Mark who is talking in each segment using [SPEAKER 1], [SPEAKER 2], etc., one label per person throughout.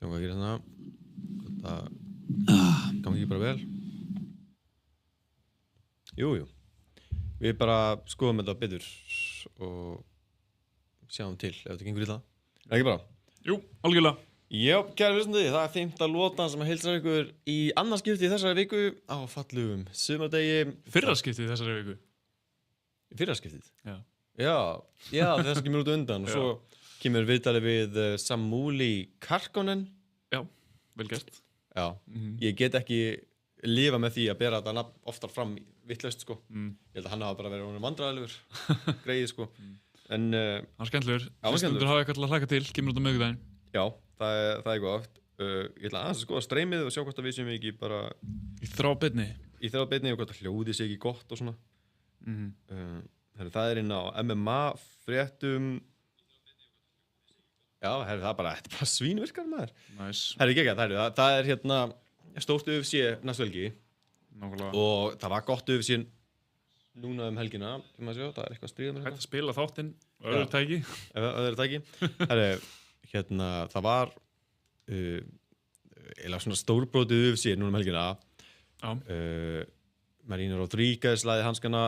[SPEAKER 1] Sjáum hvað gerir hérna. Þetta gangi ekki bara vel. Jú. Við bara skoðum þetta betur og sjáum til ef þetta gengur illa. Er ekki bara?
[SPEAKER 2] Jú, algjörlega.
[SPEAKER 1] Já, kæra hlustandi, það er 5. lotan sem heilsar ykkur í annað skipti í þessari viku á fallugum sumardegi.
[SPEAKER 2] Fyrra skiptið í þessari viku.
[SPEAKER 1] Í fyrra skiptið?
[SPEAKER 2] Já.
[SPEAKER 1] Já, þess kemur út undan og svo kemur viðtalið við Samuli Karkonen.
[SPEAKER 2] Já, vel gert.
[SPEAKER 1] Já, ég get ekki lifa með því að bera þetta nafn oftar fram vitlaust, sko. Ég held að hann hafa bara verið honum vandræðilegur, greið, sko. En
[SPEAKER 2] hann er skemmtilegur.
[SPEAKER 1] hann er skemmtilegur.
[SPEAKER 2] Hafa eitthvað til að hlaka til, kemur út á miðvikudaginn.
[SPEAKER 1] Já, það er gott. Ég ætla aðeins að skoða streymið og sjá hvort að við séum ekki bara
[SPEAKER 2] Í þrábeinni
[SPEAKER 1] og hvort að hljóðið sé ekki gott og svona. Það er inn á MMA fréttum. Já, það er bara svínvirkar maður.
[SPEAKER 2] Nice.
[SPEAKER 1] Það er hérna stórt UFC næstu helgi.
[SPEAKER 2] Nákvæmlega.
[SPEAKER 1] Og það var gott UFC núna helgina. Það er eitthvað stríð með
[SPEAKER 2] Hægt að spila þáttinn öðru tæki.
[SPEAKER 1] Öðru tæki. Það var eiginlega svona stórbrótið UFC núna helgina. Marina Rodríguez lagði hanskana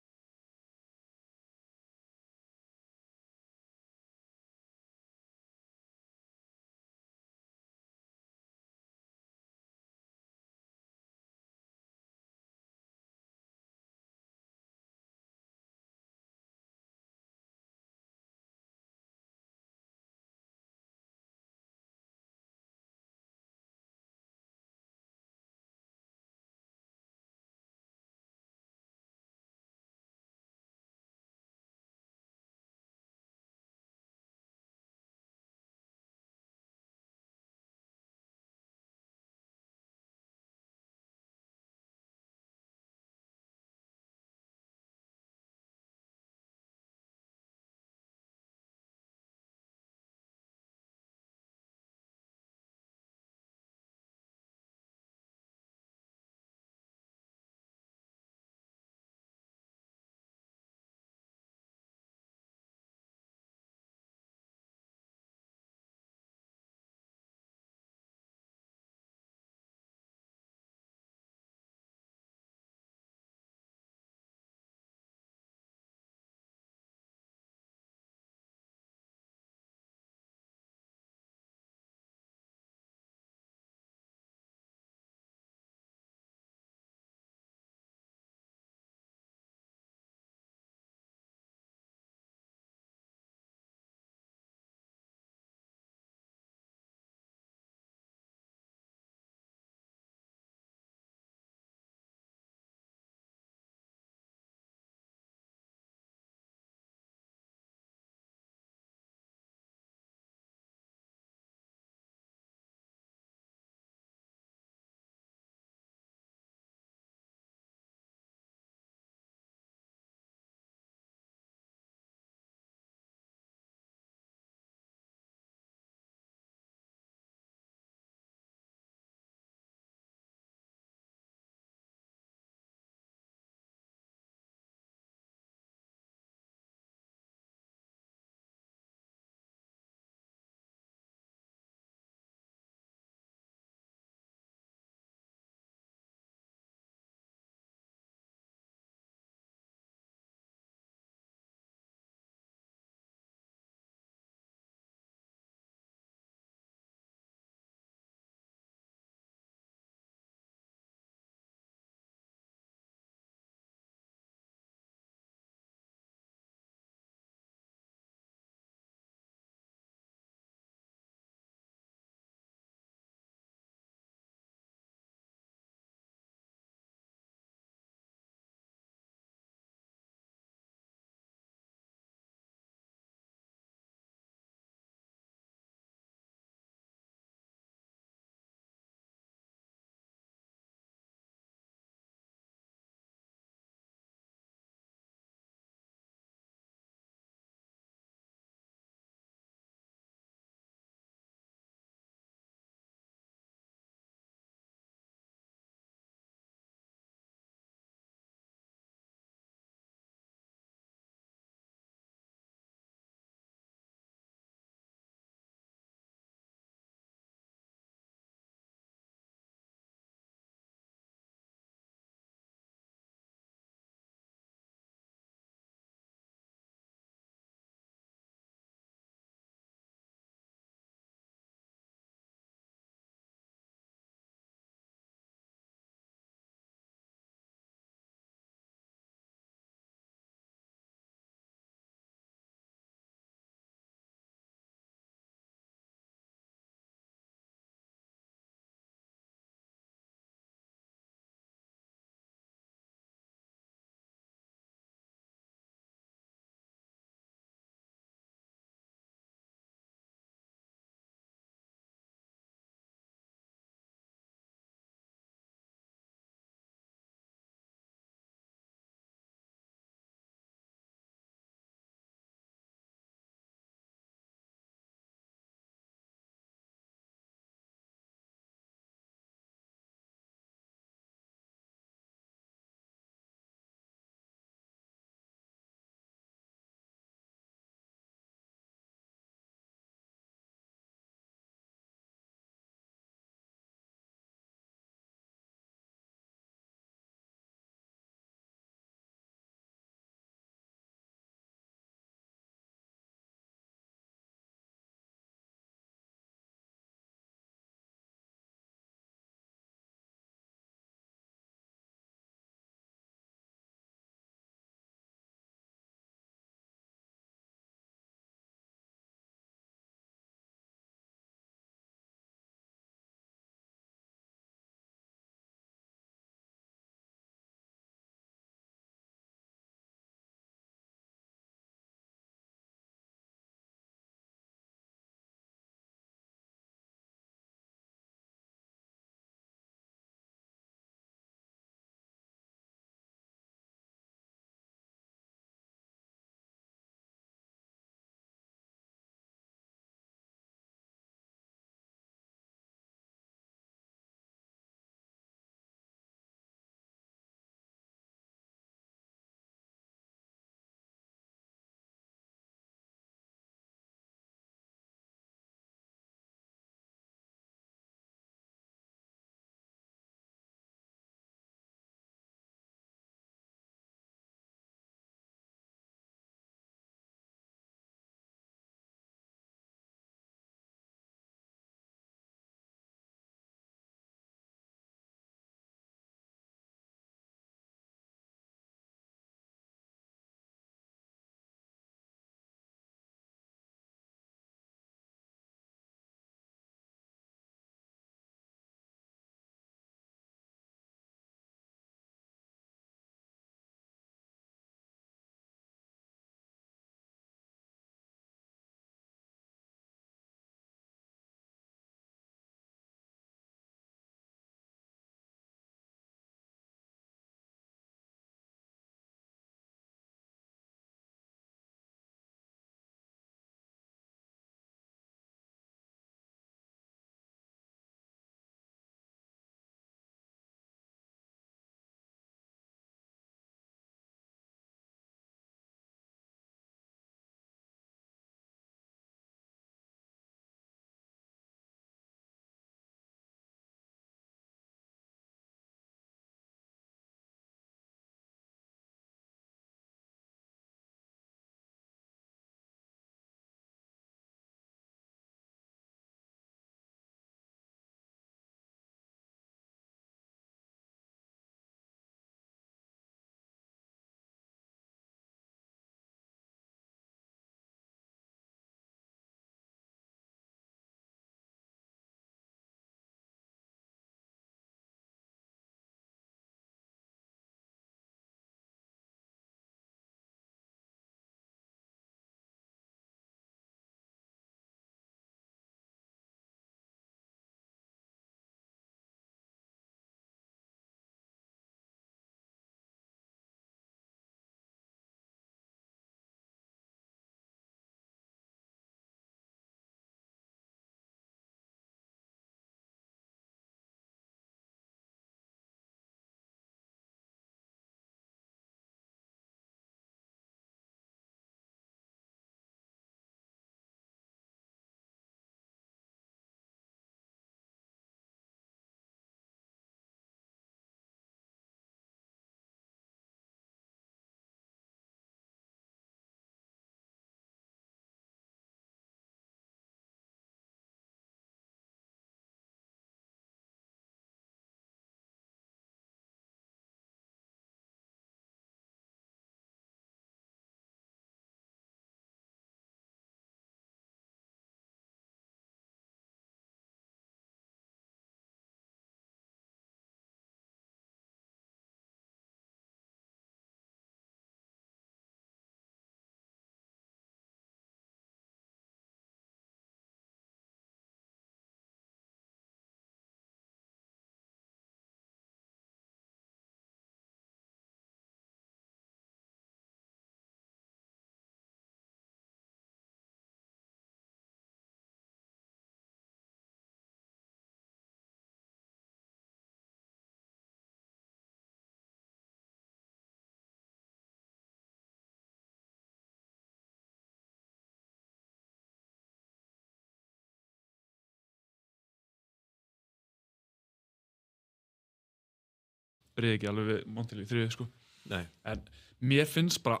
[SPEAKER 2] reyði ekki alveg við Montilí 3 sko.
[SPEAKER 1] Nei.
[SPEAKER 2] En mér finnst bara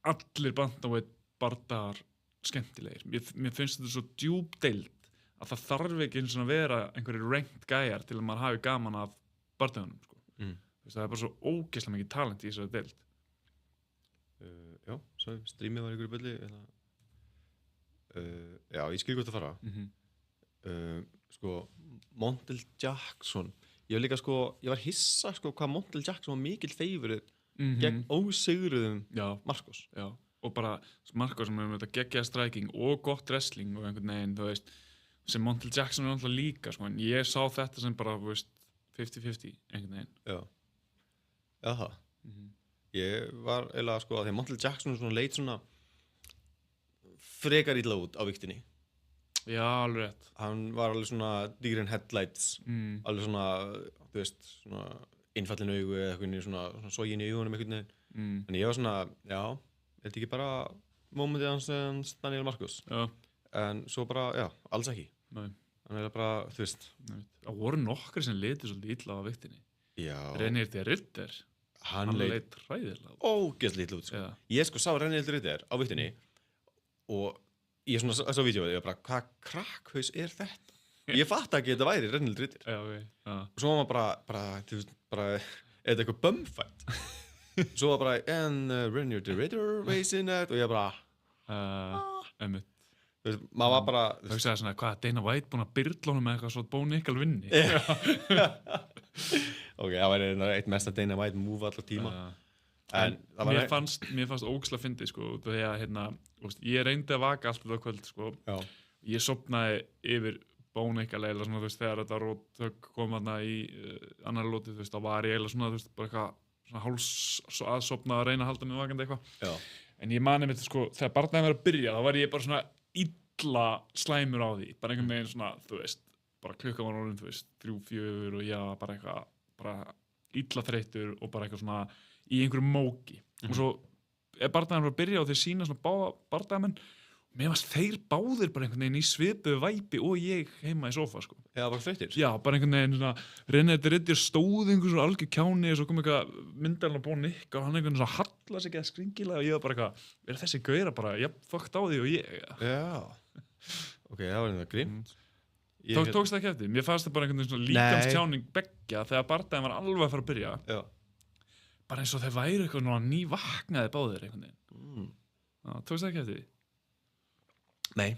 [SPEAKER 2] allir bantamweight bardagar skemmtilegir. Mér finnst þetta svo djúp deild að það þarf ekki eins og að vera einhverjir ranked gæjar til að maður hafi gaman af bardagunum sko. Það er bara svo ógeðslega mikið talent í þessari deild.
[SPEAKER 1] Já, svo streamið var ykkur í bölli já, ég skil hvort að fara sko, Montel Jackson ég var líka sko, ég var hissa sko hvað Montel Jackson var mikill favourite gegn ósigruðum Marcos.
[SPEAKER 2] Já, og bara Marcos sem er með þetta geggjaða striking og gott wrestling og einhvern veginn, þú veist, sem Montel Jackson er alltaf líka, sko, en ég sá þetta sem bara, þú veist, 50-50 einhvern veginn.
[SPEAKER 1] Já, það. Ég var eiginlega, sko, að því að Montel Jackson svona leit svona frekar illa út á viktinni.
[SPEAKER 2] Já, alveg rétt.
[SPEAKER 1] Hann var alveg svona deer in headlights, alveg svona, þú veist, svona innfallin augu eða eitthvað svona sogin í augunum einhvern veginn. En ég var svona, já, er þetta ekki bara momentið hans Daniel Marcos?
[SPEAKER 2] Já.
[SPEAKER 1] En svo bara, já, alls ekki.
[SPEAKER 2] Nei.
[SPEAKER 1] Hann er bara, þú veist.
[SPEAKER 2] Það voru nokkri sem litur svolítið illa á viktinni.
[SPEAKER 1] Já.
[SPEAKER 2] Reynir til Ritter. Hann leit hræðilega út.
[SPEAKER 1] Ógeðslega illa út, sko. Já. Ég sko sá Reynir til Ritter á viktinni og ég svona sá vídeóið, ég var bara, hvað krakkhaus er þetta? Ég fatt ekki að þetta væri Reynir til Ritter.
[SPEAKER 2] Já, ok.
[SPEAKER 1] Og svo var maður bara, þú veist, bara, er þetta eitthvað bumfight? Svo var bara, and Reynir til Ritter weighs in at, og ég bara,
[SPEAKER 2] einmitt.
[SPEAKER 1] Þú veist, maður var bara...
[SPEAKER 2] Það hugsaði svona, hvað, Dana White búin að byrla honum með eitthvað svo Bo Nickel vinni?
[SPEAKER 1] Ok, það væri eitt mesta Dana White move allar tíma.
[SPEAKER 2] En mér fannst ógeðslega fyndið, sko, því að, hérna, ég reyndi að vaka allt þetta kvöld, sko. Já. Ég sofnaði yfir Bo Nickel eða svona, þú veist, þegar þetta róttök kom þarna í annar lóti, þú veist, þá var ég eða svona, þú veist, bara eitthvað, svona háls að sofna að reyna að halda mig vakandi eitthvað. Já. En ég mani mér, sko, þegar barndaginn var að byrja, þá var ég bara svona illa slæmur á því, bara einhvern veginn svona, þú veist, bara klukkan var orðin, þú veist, 3-4 og ég var bara eitthvað, bara illa þreyttur og bara eitthvað svona í einhverju móki. Og svo er barndaginn var að byrja og þeir sína svona báða bardagamenn og mér varst þeir báðir bara einhvern veginn í svipuðu væpi og ég heima í sófa, sko.
[SPEAKER 1] Já, bara þreyttir? Já,
[SPEAKER 2] bara einhvern veginn svona, Reynir til Ritter stóð einhver svona algjör kjáni og svo kom eitthvað myndarinn að Bo Nickel og hann einhvern veginn svona halla sig eða skringilega og ég var bara eitthvað, er þessi gauðra bara, fucked á því og ég.
[SPEAKER 1] Já, ok, það var einhverja grimt.
[SPEAKER 2] Tókst það ekki eftir? Mér fannst það bara einhvern veginn svona líkamstjáning beggja þegar bardaginn var alveg að fara að byrja. Já. Bara eins og þeir væru eitthvað nývaknaði báðir einhvern veginn. Tókst það ekki eftir því?
[SPEAKER 1] Nei.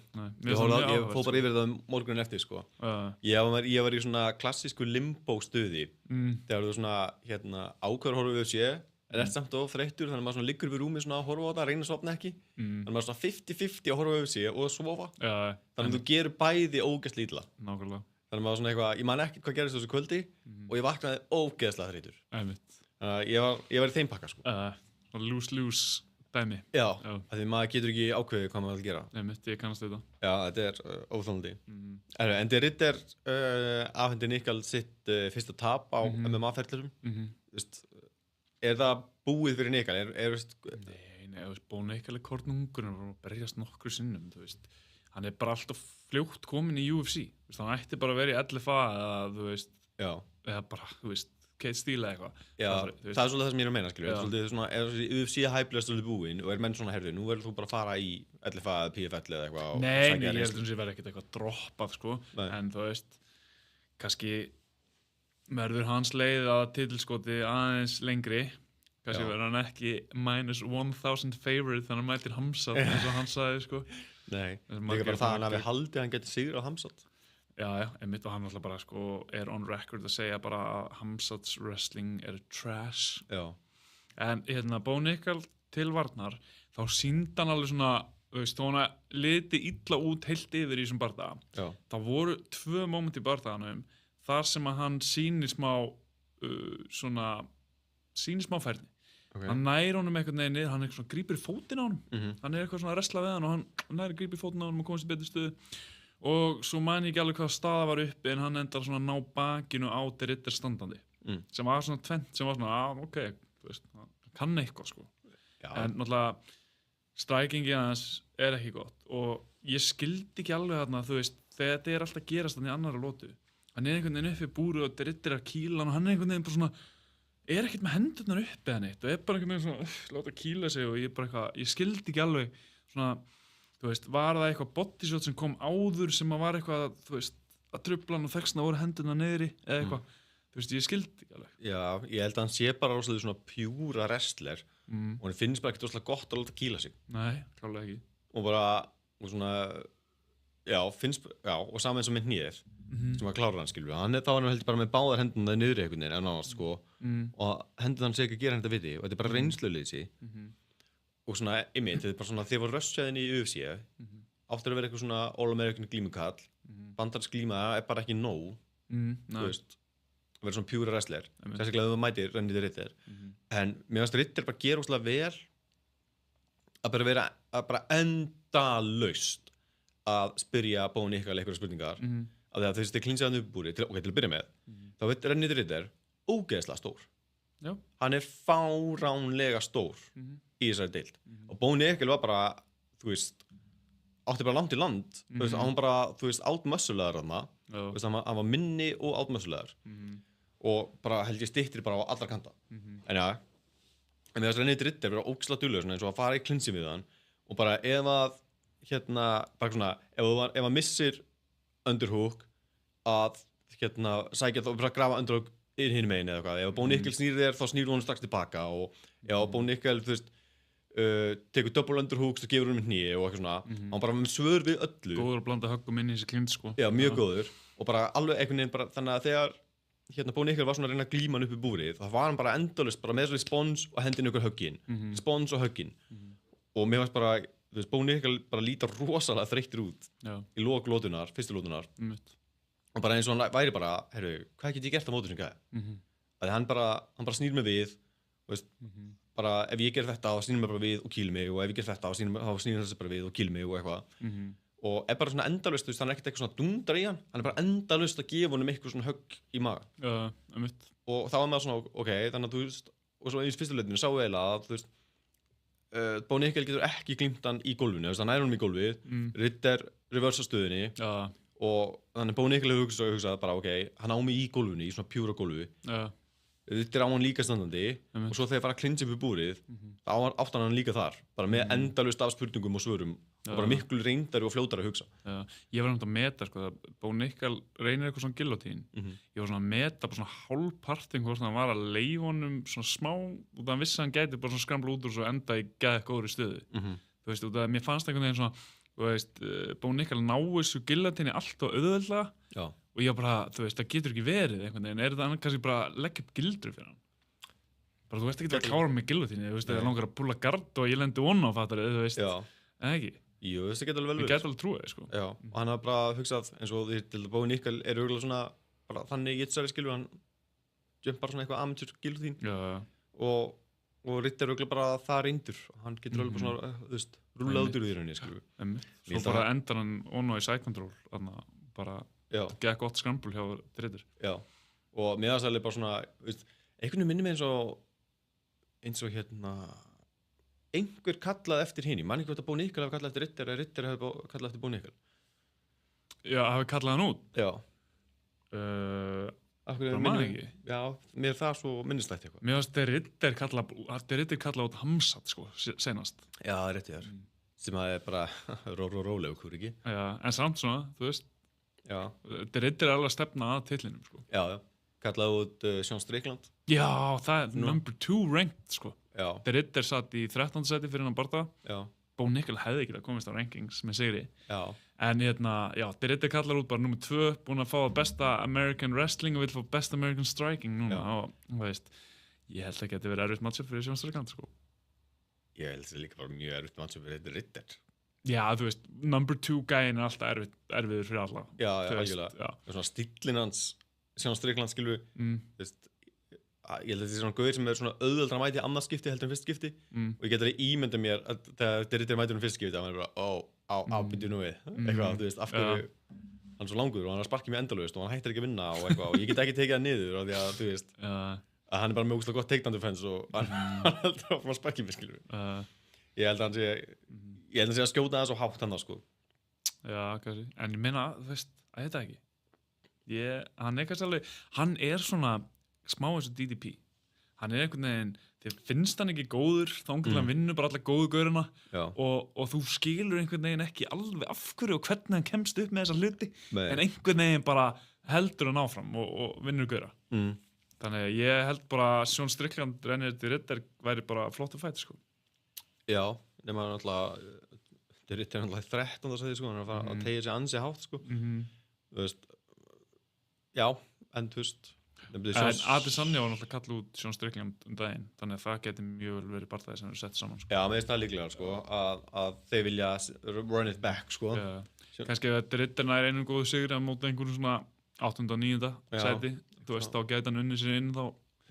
[SPEAKER 1] Ég fór bara yfir það morgunin eftir, sko. Ég var í svona klassísku limbo stuði þegar þú svona, ákveður horfum við sé en ert samt of þreyttur þannig að maður svona liggur við rúmið svona að horfa á það, reyna að sofna ekki þannig að maður svona 50-50 að horfa við sé og að sofa þannig að þú gerir bæði ógeðslega illa.
[SPEAKER 2] Nákvæmlega.
[SPEAKER 1] Þannig að maður svona eitthvað, ég man ekkert hvað gerist þessu kvöldi og ég vaknaði ógeðslega þreyttur. Ég var í þeim pakka, sko.
[SPEAKER 2] Lose dæmi.
[SPEAKER 1] Já, af því maður getur ekki ákveðið hvað maður vil gera.
[SPEAKER 2] Ég kannast þetta.
[SPEAKER 1] Já, þetta er óþolandi. En þeir Ritter afhendi Nickel sitt fyrsta tap á MMA-ferðlurum. Er það búið fyrir Nickel?
[SPEAKER 2] Nei, Bo Nickel er kornungur, hann var að berjast nokkru sinnum, þú veist. Hann er bara alltaf fljótt komin í UFC. Hann ætti bara að vera í LFA eða, þú veist, eða bara, þú veist, Kate Steele eða eitthvað.
[SPEAKER 1] Já, það er svolítið það sem ég er að meina, skilju. Svolítið svona, UFC-hæplega svolítið búinn og er menn svona, herðu, nú verður þú bara að fara í LFA eða PFL eða eitthvað.
[SPEAKER 2] Nei, ég held að það verður ekkert eitthvað droppað, sko. En þú veist, kannski verður hans leið að titilskoti aðeins lengri. Kannski verður hann ekki -1000 favorite þannig að mætir Hamzat eins og hann sagði, sko.
[SPEAKER 1] Nei, líka bara það hann hafi haldið að hann geti sigrað Hamzat.
[SPEAKER 2] Já, einmitt og hann alltaf bara, sko, er on record að segja bara að Hamzats wrestling er trash. Já. En Bo Nickel til varnar, þá sýndi hann alveg svona, þú veist, þó hann liti illa út heilt yfir í þessum bardaga. Já. Það voru 2 moment í bardaganum þar sem að hann sýnir smá færni. Okay. Hann næri honum einhvern veginn niður, hann eitthvað svona grípir fótinn á honum. Hann er eitthvað svona að wrestla við hann og hann næri grípir fótinn á honum og komast í betri stöðu. Og svo man ég ekki alveg hvað staða var uppi en hann endar svona að ná bakinu á til Ritter standandi. Sem var svona tvent, sem var svona, ok, þú veist, hann kann eitthvað, sko. Já. En náttúrulega, strikingi hans er ekki gott og ég skildi ekki alveg þarna, þú veist, þegar þetta er alltaf gerast þannig í annara lótu. Hann er einhvern veginn uppi búru og Ritter að kýla hann og hann er einhvern veginn bara svona, er ekkert með hendurnar upp eða neitt og er bara einhvern veginn svona láta kýla sig og ég bara eitthvað, ég skildi ekki alveg svona, þú veist, var það eitthvað bodyshot sem kom áður sem að var eitthvað, þú veist, að trufla hann og þexna voru hendurnar niðri eða eitthvað, þú veist, ég skildi ekki alveg.
[SPEAKER 1] Já, ég held að hann sé bara rosalega svona pjúra wrestler og hann finnst bara ekkert rosalega gott að láta kýla sig.
[SPEAKER 2] Nei, klálega ekki.
[SPEAKER 1] Og bara, og svona, og saman eins og með hnýðir sem var klára hann, skilur við. Þá var hann heldur bara með báðar hendurnar niðri einhvern veginn, en annars, sko, og hendurnar hann sé ekki að gera þetta viti og þetta er bara reynsluleysi. Og svona, þetta er bara svona, þegar var rössjaðin í UFC, áttur að vera eitthvað svona All-American glímukall, bandarinsk glíma er bara ekki nóg, þú veist, að vera svona pjúra wrestler, sérstaklega ef þú mætir Renny Ritter, en mér finnst Ritter bara gera óslega vel að bara vera, að bara endalaust að spyrja Bo Nickal einhverja spurningar, af því að þú veist, þið klínsaðan uppbúri, til að byrja með, þá veit Renny Ritter ógeðslega stór. Já. Hann er fáránlega stór í þessari deild og Bo Nickal var bara, þú veist, átti bara langt í land, þú veist, hann bara, þú veist, outmuscleaður þarna, þú veist, hann var minni og outmuscleaður og bara held ég styttri bara á allra kanta. En já, en þess að Renny Ritter vera ógeðslega duglegur svona eins og að fara í klinsi við hann og bara ef að, bara svona, ef að missir underhook að, sækja þá, bara grafa underhook hinn megin eða eitthvað, ef Bo Nickal snýr þér þá snýr hún strax tilbaka og ef Bo Nickal, þú veist, tekur double underhooks og gefur hún með hníi og eitthvað svona, hann bara með svör við öllu.
[SPEAKER 2] Góður að blanda höggum inn í þessi klind, sko.
[SPEAKER 1] Já, mjög góður og bara alveg einhvern veginn bara, þannig að þegar Bo Nickal var svona að reyna að glíma hann upp í búrið, þá var hann bara endalaust bara með svona spons og hendin ykkur höggin, spons og höggin og mér fannst bara, þú veist, Bo Nickal bara líta rosalega þreyttur út í lok lótunar, fyrstu lótunar og bara eins og hann væri bara, heyrðu, hvað get ég gert á móti sem gæði? Að hann bara snýr mig við, þú veist, bara ef ég ger þetta þá snýr mig bara við og kýlir mig og ef ég ger þetta þá snýr þessi bara við og kýlir mig og eitthvað og er bara svona endalaust, þú veist, hann er ekkert eitthvað svona dundar í hann er bara endalaust að gefa honum eitthvað svona högg í maga og þá er maður svona, ok, þannig að þú veist og svo í fyrstu leitinu sáu eiginlega að, þú veist, Bo Nickal getur ekki glímt hann í gólfinu, þú veist, hann nær honum í gólfið, Ritter reversa stöðinni og þannig Bo Nickal hefur hugsað bara, ok, hann á mig í gólfinu, í svona pjúra gólfi Ritter á hann líka standandi og svo þegar fara að klinsa upp í búrið þá átti hann líka þar, bara með endalaust af spurningum og svörum og bara miklu reyndari og fljótari að hugsa.
[SPEAKER 2] Ég var að meta, sko, að Bo Nickal reynir eitthvað svona gillotín. Ég var svona að meta bara svona hálfparting hvort hann var að leyfa honum svona smá og það hann vissi að hann gæti bara svona skramla út úr og svo enda í geðið góðri stöðu. Þú veist, og það mér fannst einhvern veginn svona, þú veist, Bo Nickal ná þessu gillotíni allt og auðveldlega og ég bara, þú veist, það getur ekki verið einhvern veginn, er þetta kannski bara að leggja upp gildru fyrir hann? Bara þú veist ekki að klára með gillotíni, þú veist, það langar að púla gard og ég lendi on á fattari, þú veist, en ekki?
[SPEAKER 1] Jú, þessi getur alveg vel
[SPEAKER 2] verið. Ég get alveg trúið, sko.
[SPEAKER 1] Já, og hann hafði bara hugsað, eins og því til Bo Nickal er örugglega svona, bara þannig jitsari skilur, hann jumpar svona eitthvað amateur gillotín og Ritter örugglega bara það reyndur, hann getur alveg bara svona, þú veist, rúllað út úr því rauninni, skilur.
[SPEAKER 2] Svo bara endar hann on og í side control, þarna bara gekk gott skrambul hjá Ritter.
[SPEAKER 1] Já, og mér það særlega bara svona, veist, einhvern veginn minni mig eins og einhver kallaði eftir hinn, ég man ekki hvort að Bo Nickal hafi kallað eftir Ritter eða Ritter hafi kallað eftir Bo Nickal.
[SPEAKER 2] Já, hafi kallað hann út?
[SPEAKER 1] Já.
[SPEAKER 2] Bara maður ekki?
[SPEAKER 1] Já, mér það svo minnistætt eitthvað.
[SPEAKER 2] Mér finnst þeir Ritter kallað út Hamzat, sko, senast.
[SPEAKER 1] Já, það er rétt í þar. Sem að er bara róleg, hver ekki?
[SPEAKER 2] Já, en samt svona, þú veist, þeir Ritter alveg að stefna að titlinum, sko.
[SPEAKER 1] Já, kallaði út Sean Strickland.
[SPEAKER 2] Já, það er number 2 ranked, sko. Þeir Ritter satt í 13. seti fyrir hann barða. Bo Nickal hefði ekki að komast á rankings með sigri. En þeir Ritter kallar út bara nummer 2, búin að fá besta American Wrestling og vil fá best American Striking núna. Og þú veist, ég held ekki að þetta verið erfitt matchup fyrir Sean Strickland, sko.
[SPEAKER 1] Ég held þetta líka bara mjög erfitt matchup fyrir Ritter.
[SPEAKER 2] Já, þú veist, number 2 gæin er alltaf erfiður fyrir alla.
[SPEAKER 1] Já, algjörlega. Svona stíllinn hans, Sean Strickland, skilur við, þú veist, ég held að þetta er svona gauðir sem er svona auðveldra að mæti í annað skipti heldur en fyrst skipti og ég get alveg ímyndað mér að þegar Ritter mæti fyrst skipti að maður er bara, býttu nú við eitthvað, þú veist, af hverju hann er svo langur og hann er að sparkið mér endalaust og hann hættir ekki að vinna og eitthvað og ég get ekki tekið það niður af því að, þú veist, að hann er bara með ógeðslega gott takedown defense og hann heldur að sparkið mér, skilur ég held að hann sé að skjóta það svo hátt hann þá, sko.
[SPEAKER 2] Já, kannski, en ég meina, þú veist, að þetta ekki hann er kannski alveg, hann er svona smá eins og DDP hann einhvern veginn, þér finnst hann ekki góður þangað hann vinnur bara alla góðu gaurina og þú skilur einhvern veginn ekki alveg af hverju og hvernig hann kemst upp með þessa hluti en einhvern veginn bara heldur hann áfram og vinnur gaura þannig að ég held bara að Sean Strickland Reinier de Ridder væri bara flottur fæti sko.
[SPEAKER 1] Já, nema náttúrulega de Ridder náttúrulega 13. sæti sko, hann er að fara að tegja sig ansi hátt sko. Þú veist já, en þú veist
[SPEAKER 2] Adesanya var náttúrulega kallað út Sean Strickland daginn, þannig að það geti mjög vel verið barðaði sem eru sett saman sko.
[SPEAKER 1] Já, mér finnst það líklega sko, að þeir vilja run it back sko.
[SPEAKER 2] Kannski að Ridder nær einum góðu sigri að móta einhverjum svona 8. og 9. sæti þú veist, þá geti hann unnið sér inn þá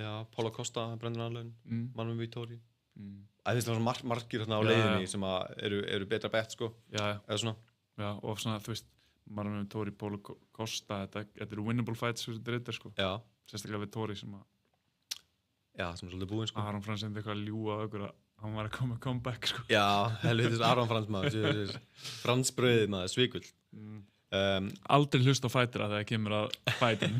[SPEAKER 1] Já, Paulo Costa, Brendan Allen Marvin Vittori Það finnst það svona margir á leiðinni sem eru betra bett sko. Eða svona
[SPEAKER 2] Já, og svona, þú veist Marvin Vittori, Paulo Costa þetta eru winnable fights fyrir Ridder sko. Sérstaklega Vittori sem
[SPEAKER 1] er svolítið búinn sko.
[SPEAKER 2] Aron Frans eitthvað að ljúga okkur að hann var að koma comeback sko.
[SPEAKER 1] Já, helvítið Aron Frans maður Frans bröðið maður, svíkull
[SPEAKER 2] Aldrei hlust á fætira þegar kemur að fætin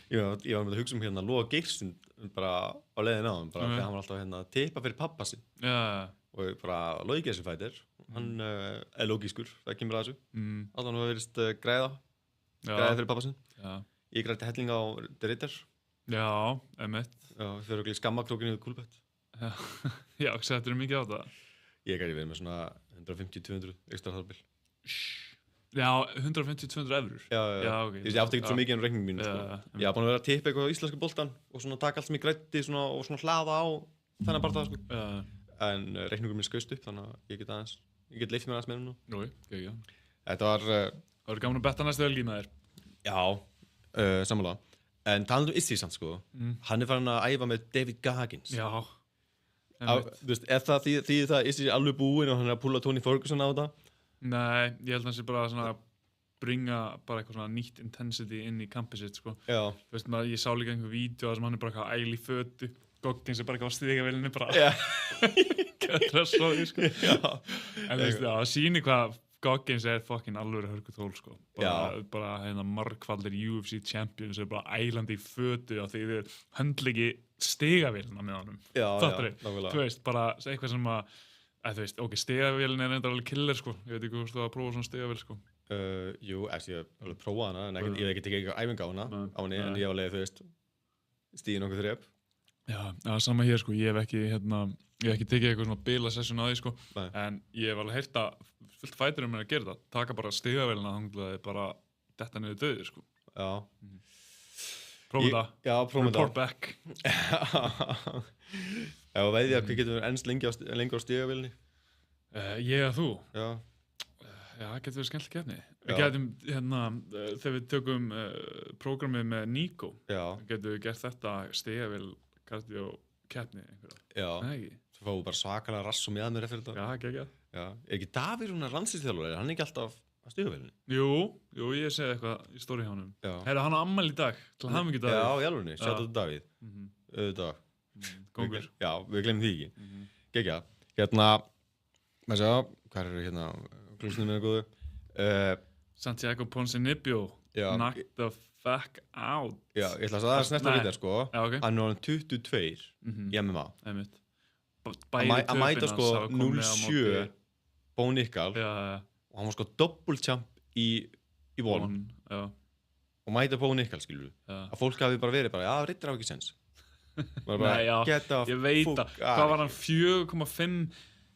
[SPEAKER 1] Ég var með að hugsa hérna Lóa Geirsund bara á leiðin á hann bara þegar hann var alltaf hérna að tippa fyrir pappa sin og bara Lói Geirsund fætir hann er lógískur það kemur að þessu allan hann var verið græða fyrir pappa sin ég grætti helling á de Ridder
[SPEAKER 2] Já, emitt
[SPEAKER 1] við fyrir að glíða skammakrókinu við Kúlbett
[SPEAKER 2] Já, settur mikið á það
[SPEAKER 1] Ég gæti verið með svona 150-200 ekstra þarbil
[SPEAKER 2] Já, 150-200 eurur
[SPEAKER 1] Já, ok Ég átti ekki svo mikið en reikningum mínu sko. Ég var búin að vera að tippa eitthvað á íslensku boltan og svona taka allt sem ég grætti og svona hlaða á þennan barða sko. En reikningum mín skaust upp þannig að ég get leift mér aðeins með hennu
[SPEAKER 2] Nú,
[SPEAKER 1] Þetta var
[SPEAKER 2] Það var gaman að betta næstu helgi með þér
[SPEAKER 1] Já, sammála En talandi Izzy samt sko hann er farin að æfa með David Goggins
[SPEAKER 2] Já
[SPEAKER 1] Þú veist, er það því það Izzy alveg búinn og hann er að púla Tony Ferguson á þetta?
[SPEAKER 2] Nei, ég held að hann sé bara svona bringa bara eitthvað svona nýtt intensity inn í kampið sitt sko.
[SPEAKER 1] Já
[SPEAKER 2] Þú veist maður, ég sá líka einhver vídeo sem hann er bara eitthvað að æla í fötu Goggins er bara eitthvað á stigavélinni bara Gætra svo því sko En þú veist það sýnir hvað Goggins er fucking alveg hörkutól sko. Bara hérna margfaldir UFC champions er bara ælandi í fötu og því þið höndla ekki stigavélina með honum þú veist, bara eitthvað sem að þú veist, ok, stigavélina er reyndar alveg killer sko, ég veit ekki hvort þú að prófa svona stigavél sko
[SPEAKER 1] Jú, ég hef alveg prófað hana en ég hef ekki tekið eitthvað æfinga á hana en ég hef alveg, þú veist stíði nokkuð þrep
[SPEAKER 2] Já, sama hér sko, ég hef ekki tekið eitthvað svona bila session á því sko en ég hef alveg heyrt að fullt fætir að gera það, taka bara stigavélina þannig að þið bara detta niður döðir sko
[SPEAKER 1] Já
[SPEAKER 2] Prófum það.
[SPEAKER 1] Já, prófum það.
[SPEAKER 2] Report back.
[SPEAKER 1] Já, og veiði að hvað getur við ennst lengi á stigavélni?
[SPEAKER 2] Ég og þú?
[SPEAKER 1] Já.
[SPEAKER 2] Já, það getur verið skemmtileg keppni. Við getum, hérna, þegar við tökum prógramið með Nico, getum við gert þetta stigavél kardió keppni einhverja.
[SPEAKER 1] Já. Nei, ekki? Svo fáum við bara svakalega rass og með mér eftir þetta.
[SPEAKER 2] Já, ekki.
[SPEAKER 1] Já. Er ekki Davíð svona landsliðsþjálfari? Er hann ekki alltaf á stigavélni?
[SPEAKER 2] Jú, ég segi eitthvað í stóri hjá honum. Heyrðu, hann á afmæli í dag, til hamingju Davíð.
[SPEAKER 1] Já, í alvörunni, sjáttu Davíð. Auðvitað.
[SPEAKER 2] Kóngur.
[SPEAKER 1] Já, við glemum því ekki. Gekja. Hérna, maður sjá, hvað eru hérna, klúsnum er góðu?
[SPEAKER 2] Santiago Ponzinibbio, knocked the fuck out.
[SPEAKER 1] Já, ég ætla að það er snert að vita, sko.
[SPEAKER 2] Já, ok.
[SPEAKER 1] Hann er 22 í MMA.
[SPEAKER 2] Einmitt.
[SPEAKER 1] Að mæta, sko, 0-7 Bo Nickal.
[SPEAKER 2] Já.
[SPEAKER 1] Og hann var sko double champ í von.
[SPEAKER 2] Já.
[SPEAKER 1] Og mæta Bo Nickal, skilur við. Að fólk hafi bara verið bara, já, Ridder hafa ekki sens.
[SPEAKER 2] Nei, já, ég veit að hvað var hann 4,5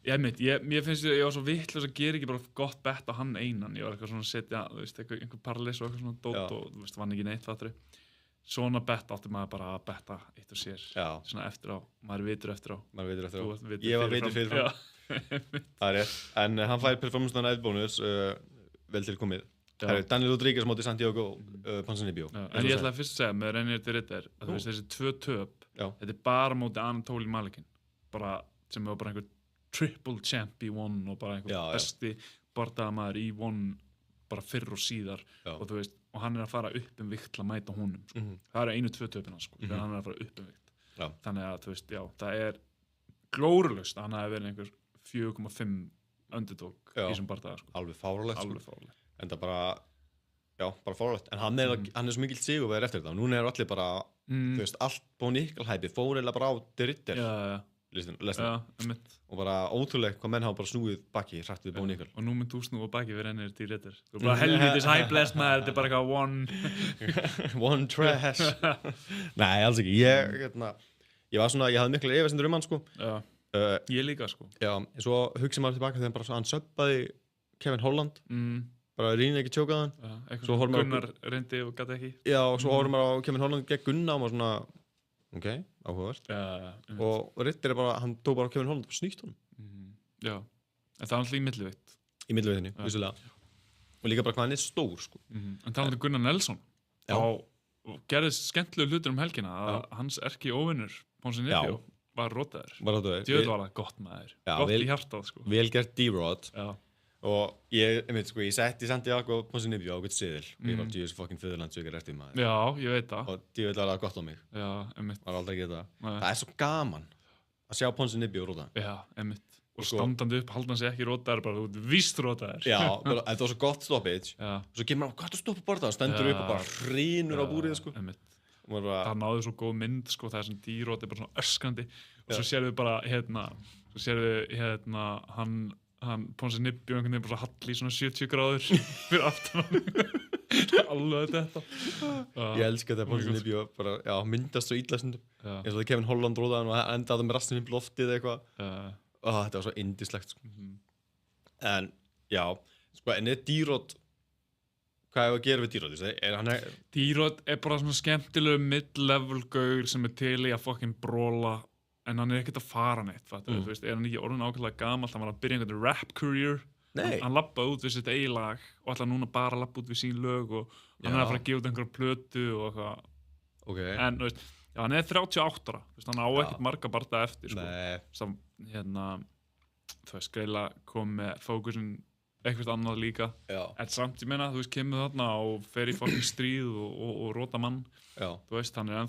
[SPEAKER 2] ég finnst ég var svo vitlaus að gera ekki bara gott bett á hann einan ég var eitthvað svona að setja, þú veist, einhver paralys og eitthvað svona dót og, þú veist, vann ekki neitt fattri svona bett átti maður bara að betta eitt og sér, svona eftir á maður vitur eftir á
[SPEAKER 1] ég var vitur fyrirfram það er rétt, en hann fær performance-an eðbónus vel til komið Daniel Rodríguez móti Santiago Ponzinibbio
[SPEAKER 2] en ég ætlaði fyrst að segja með Reinier de Ridder að þú veist þessi 2 töp þetta er bara móti Anatoly Malikin bara sem var bara einhver triple champ í one og bara einhver besti bardagamaður í one bara fyrr og síðar og þú veist og hann er að fara upp vikt til að mæta honum sko. Það eru 1-2 töpina sko þegar hann er að fara upp vikt þannig að þú veist, já, það er glórulaust að hann hafi verið einhver 4,5 underdog í þessum bardaga sko.
[SPEAKER 1] Alveg fáránlegt sko. En það bara Já, bara fáránlegt. En hann er svo mikill sigurvegari eftir þetta. Núna allir bara, þú veist, allt Bo Nickel-hæpið fór eiginlega bara á The Ritter lestina. Og bara ótrúlega hvað menn hafa bara snúið baki hrætt við Bo Nickel.
[SPEAKER 2] Og nú mynd þú snúið baki við rennir The Ritter. Þú er bara helvítis hæblest maður, þetta er bara eitthvað
[SPEAKER 1] one trash. Nei, alls ekki. Ég var svona, ég hafði mikla efasemdir hann, sko.
[SPEAKER 2] Já, ég líka, sko. Já,
[SPEAKER 1] en svo hugsa maður tilbaka þegar bara hann söbbaði Kevin Holland. Bara rýna ekki tjókaðan.
[SPEAKER 2] Eitthvað Gunnar reyndi og gæti ekki.
[SPEAKER 1] Já, og svo horfum maður á Kevin Holland gegn Gunnar og maður svona, ok, áhugavert. Og Ritter bara, hann tók bara á Kevin Holland og snýtt honum.
[SPEAKER 2] Já, en það er alltaf í milliveitt.
[SPEAKER 1] Í milliveitinni, vissulega. Og líka bara hvað hann er stór, sko.
[SPEAKER 2] En talandi Gunnar Nelson, þá gerðist skemmtilegu hlutur helgina að hans erki óvinnur, Ponzi Nibio, var rótaður. Djöfull var það gott maður. Gott í hjartað, sko.
[SPEAKER 1] Vel gert D-Rod. Já. Og ég sendi Santiago Ponzi Nibio á eitthvað seðil og ég var djöfis fucking föðurlandsvíkar eftir maður.
[SPEAKER 2] Já, ég veit það.
[SPEAKER 1] Og djöfull var það gott á mig.
[SPEAKER 2] Já, einmitt.
[SPEAKER 1] Var aldrei að geta það. Það er svo gaman að sjá Ponzi Nibio róta.
[SPEAKER 2] Já, einmitt. Og standandi upp, halda hann sig ekki rótaður, bara þú ert víst rótaður.
[SPEAKER 1] Já, en það var svo gott stoppage. Já. Og svo kemur hann, hvað er það stopp að borða? Stendur upp og bara hrýnur á búrið, sko.
[SPEAKER 2] Einmitt. Það náði svo góð mynd, sko, það er svona D-Rod er bara svona öskrandi og svo sérðu bara, hann Ponzi Nibio einhvern veginn bara halli í svona 70 gráður fyrir aftan hann alveg þetta
[SPEAKER 1] Ég elska þetta Ponzi Nibio bara, já, myndast svo illa stundum eins og það Kevin Holland róðaði og endaði með rassinum í loftið eitthvað þetta var svo indislegt sko. En já, sko, en er D-Rod hvað er að gera við D-Rod?
[SPEAKER 2] D-Rod er bara svona skemmtilegu mid-level gaur sem er til í að fucking bróla en hann er ekkert að fara neitt, þú veist, er hann ekki orðin ákveðlega gamall, hann var að byrja einhvern rap career, hann labbaði út við sitt eigin lag og ætlaði núna bara að labba út við sín lög og hann er að fara að gefa út einhverja plötu og eitthvað, en þú veist, já, hann er 38 ára, þú veist, hann á ekkert marga barða eftir, sko, þú veist, greila kom með fókusin eitthvað annað líka, en samt ég meina, þú veist, kemur þarna og fer í fucking stríð og róta mann, þú veist, hann er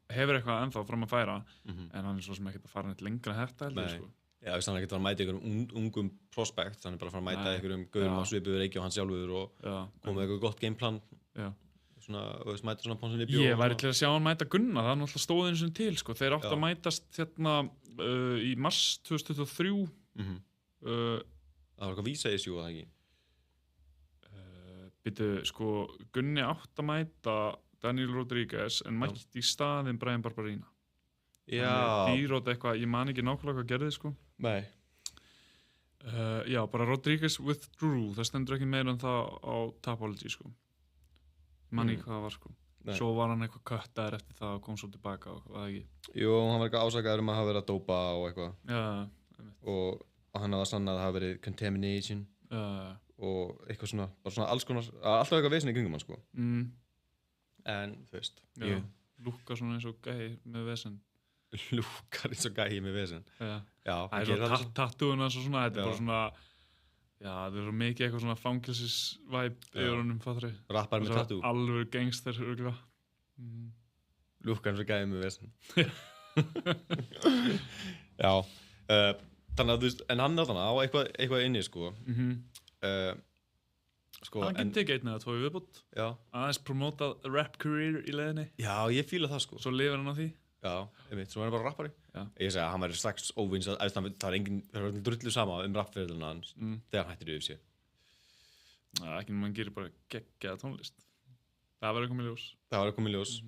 [SPEAKER 2] hefur eitthvað ennþá fram að færa en hann er svo sem ekkert að fara neitt lengra þetta heldur sko.
[SPEAKER 1] Já, hann er ekkert að fara að mæta einhverjum ungum prospect, hann er bara að fara að mæta einhverjum gaurum á svipuðu reiki og hann sjálfur og koma með eitthvað gott gameplan svona, og þess mæta svona Ponzi Nibio. Ég
[SPEAKER 2] væri til að sjá hann mæta Gunna, það er náttúrulega stóð einu sinni til sko. Þeir áttu að mætast hérna í mars 2023
[SPEAKER 1] Það var eitthvað vísa issue að það ekki
[SPEAKER 2] Býtu, sko, Gunni átt að mæta Daniel Rodríguez en mætti í staðinn Brian Barberina.
[SPEAKER 1] Já.
[SPEAKER 2] D-Rod eitthvað, ég man ekki nákvæmlega hvað gerði sko.
[SPEAKER 1] Nei.
[SPEAKER 2] Já, bara Rodríguez withdrew, það stendur ekki meira en það á Tapology sko. Man ekki hvað það var sko. Nei. Svo var hann eitthvað köttaður eftir það og kom svo tilbaka og það ekki.
[SPEAKER 1] Jú, hann var eitthvað ásakaður að hafa verið að dópa og eitthvað.
[SPEAKER 2] Já.
[SPEAKER 1] Og hann hafði sannað að það hafa verið contamination. Og eitthvað svona, bara svona alls konar, alltaf eitthvað vesen í kringum hann sko. En þú veist
[SPEAKER 2] lúkkar svona eins og gæi með vesen
[SPEAKER 1] lúkkar eins og gæi með vesen
[SPEAKER 2] já það er svo tattúin og svona þetta er bara svona já það er svo mikið eitthvað svona fangelsisvæp yfir honum fattari
[SPEAKER 1] rappar með tattú
[SPEAKER 2] alveg gangster
[SPEAKER 1] lúkkar eins og gæi með vesen já þannig að þú veist en hann er þannig á eitthvað inni sko
[SPEAKER 2] hann getur ekki einn eða tvo viðbútt aðeins promótað rap career í leiðinni
[SPEAKER 1] já, ég fíla það sko
[SPEAKER 2] svo lifir hann á því
[SPEAKER 1] já, einmitt, svo er hann bara rappari ég segi að hann væri strax óvins það er engin drullu sama rapferðilina hans þegar hann hættir UFC
[SPEAKER 2] ekki en mann gerir bara geggjaða tónlist það verður
[SPEAKER 1] komið ljós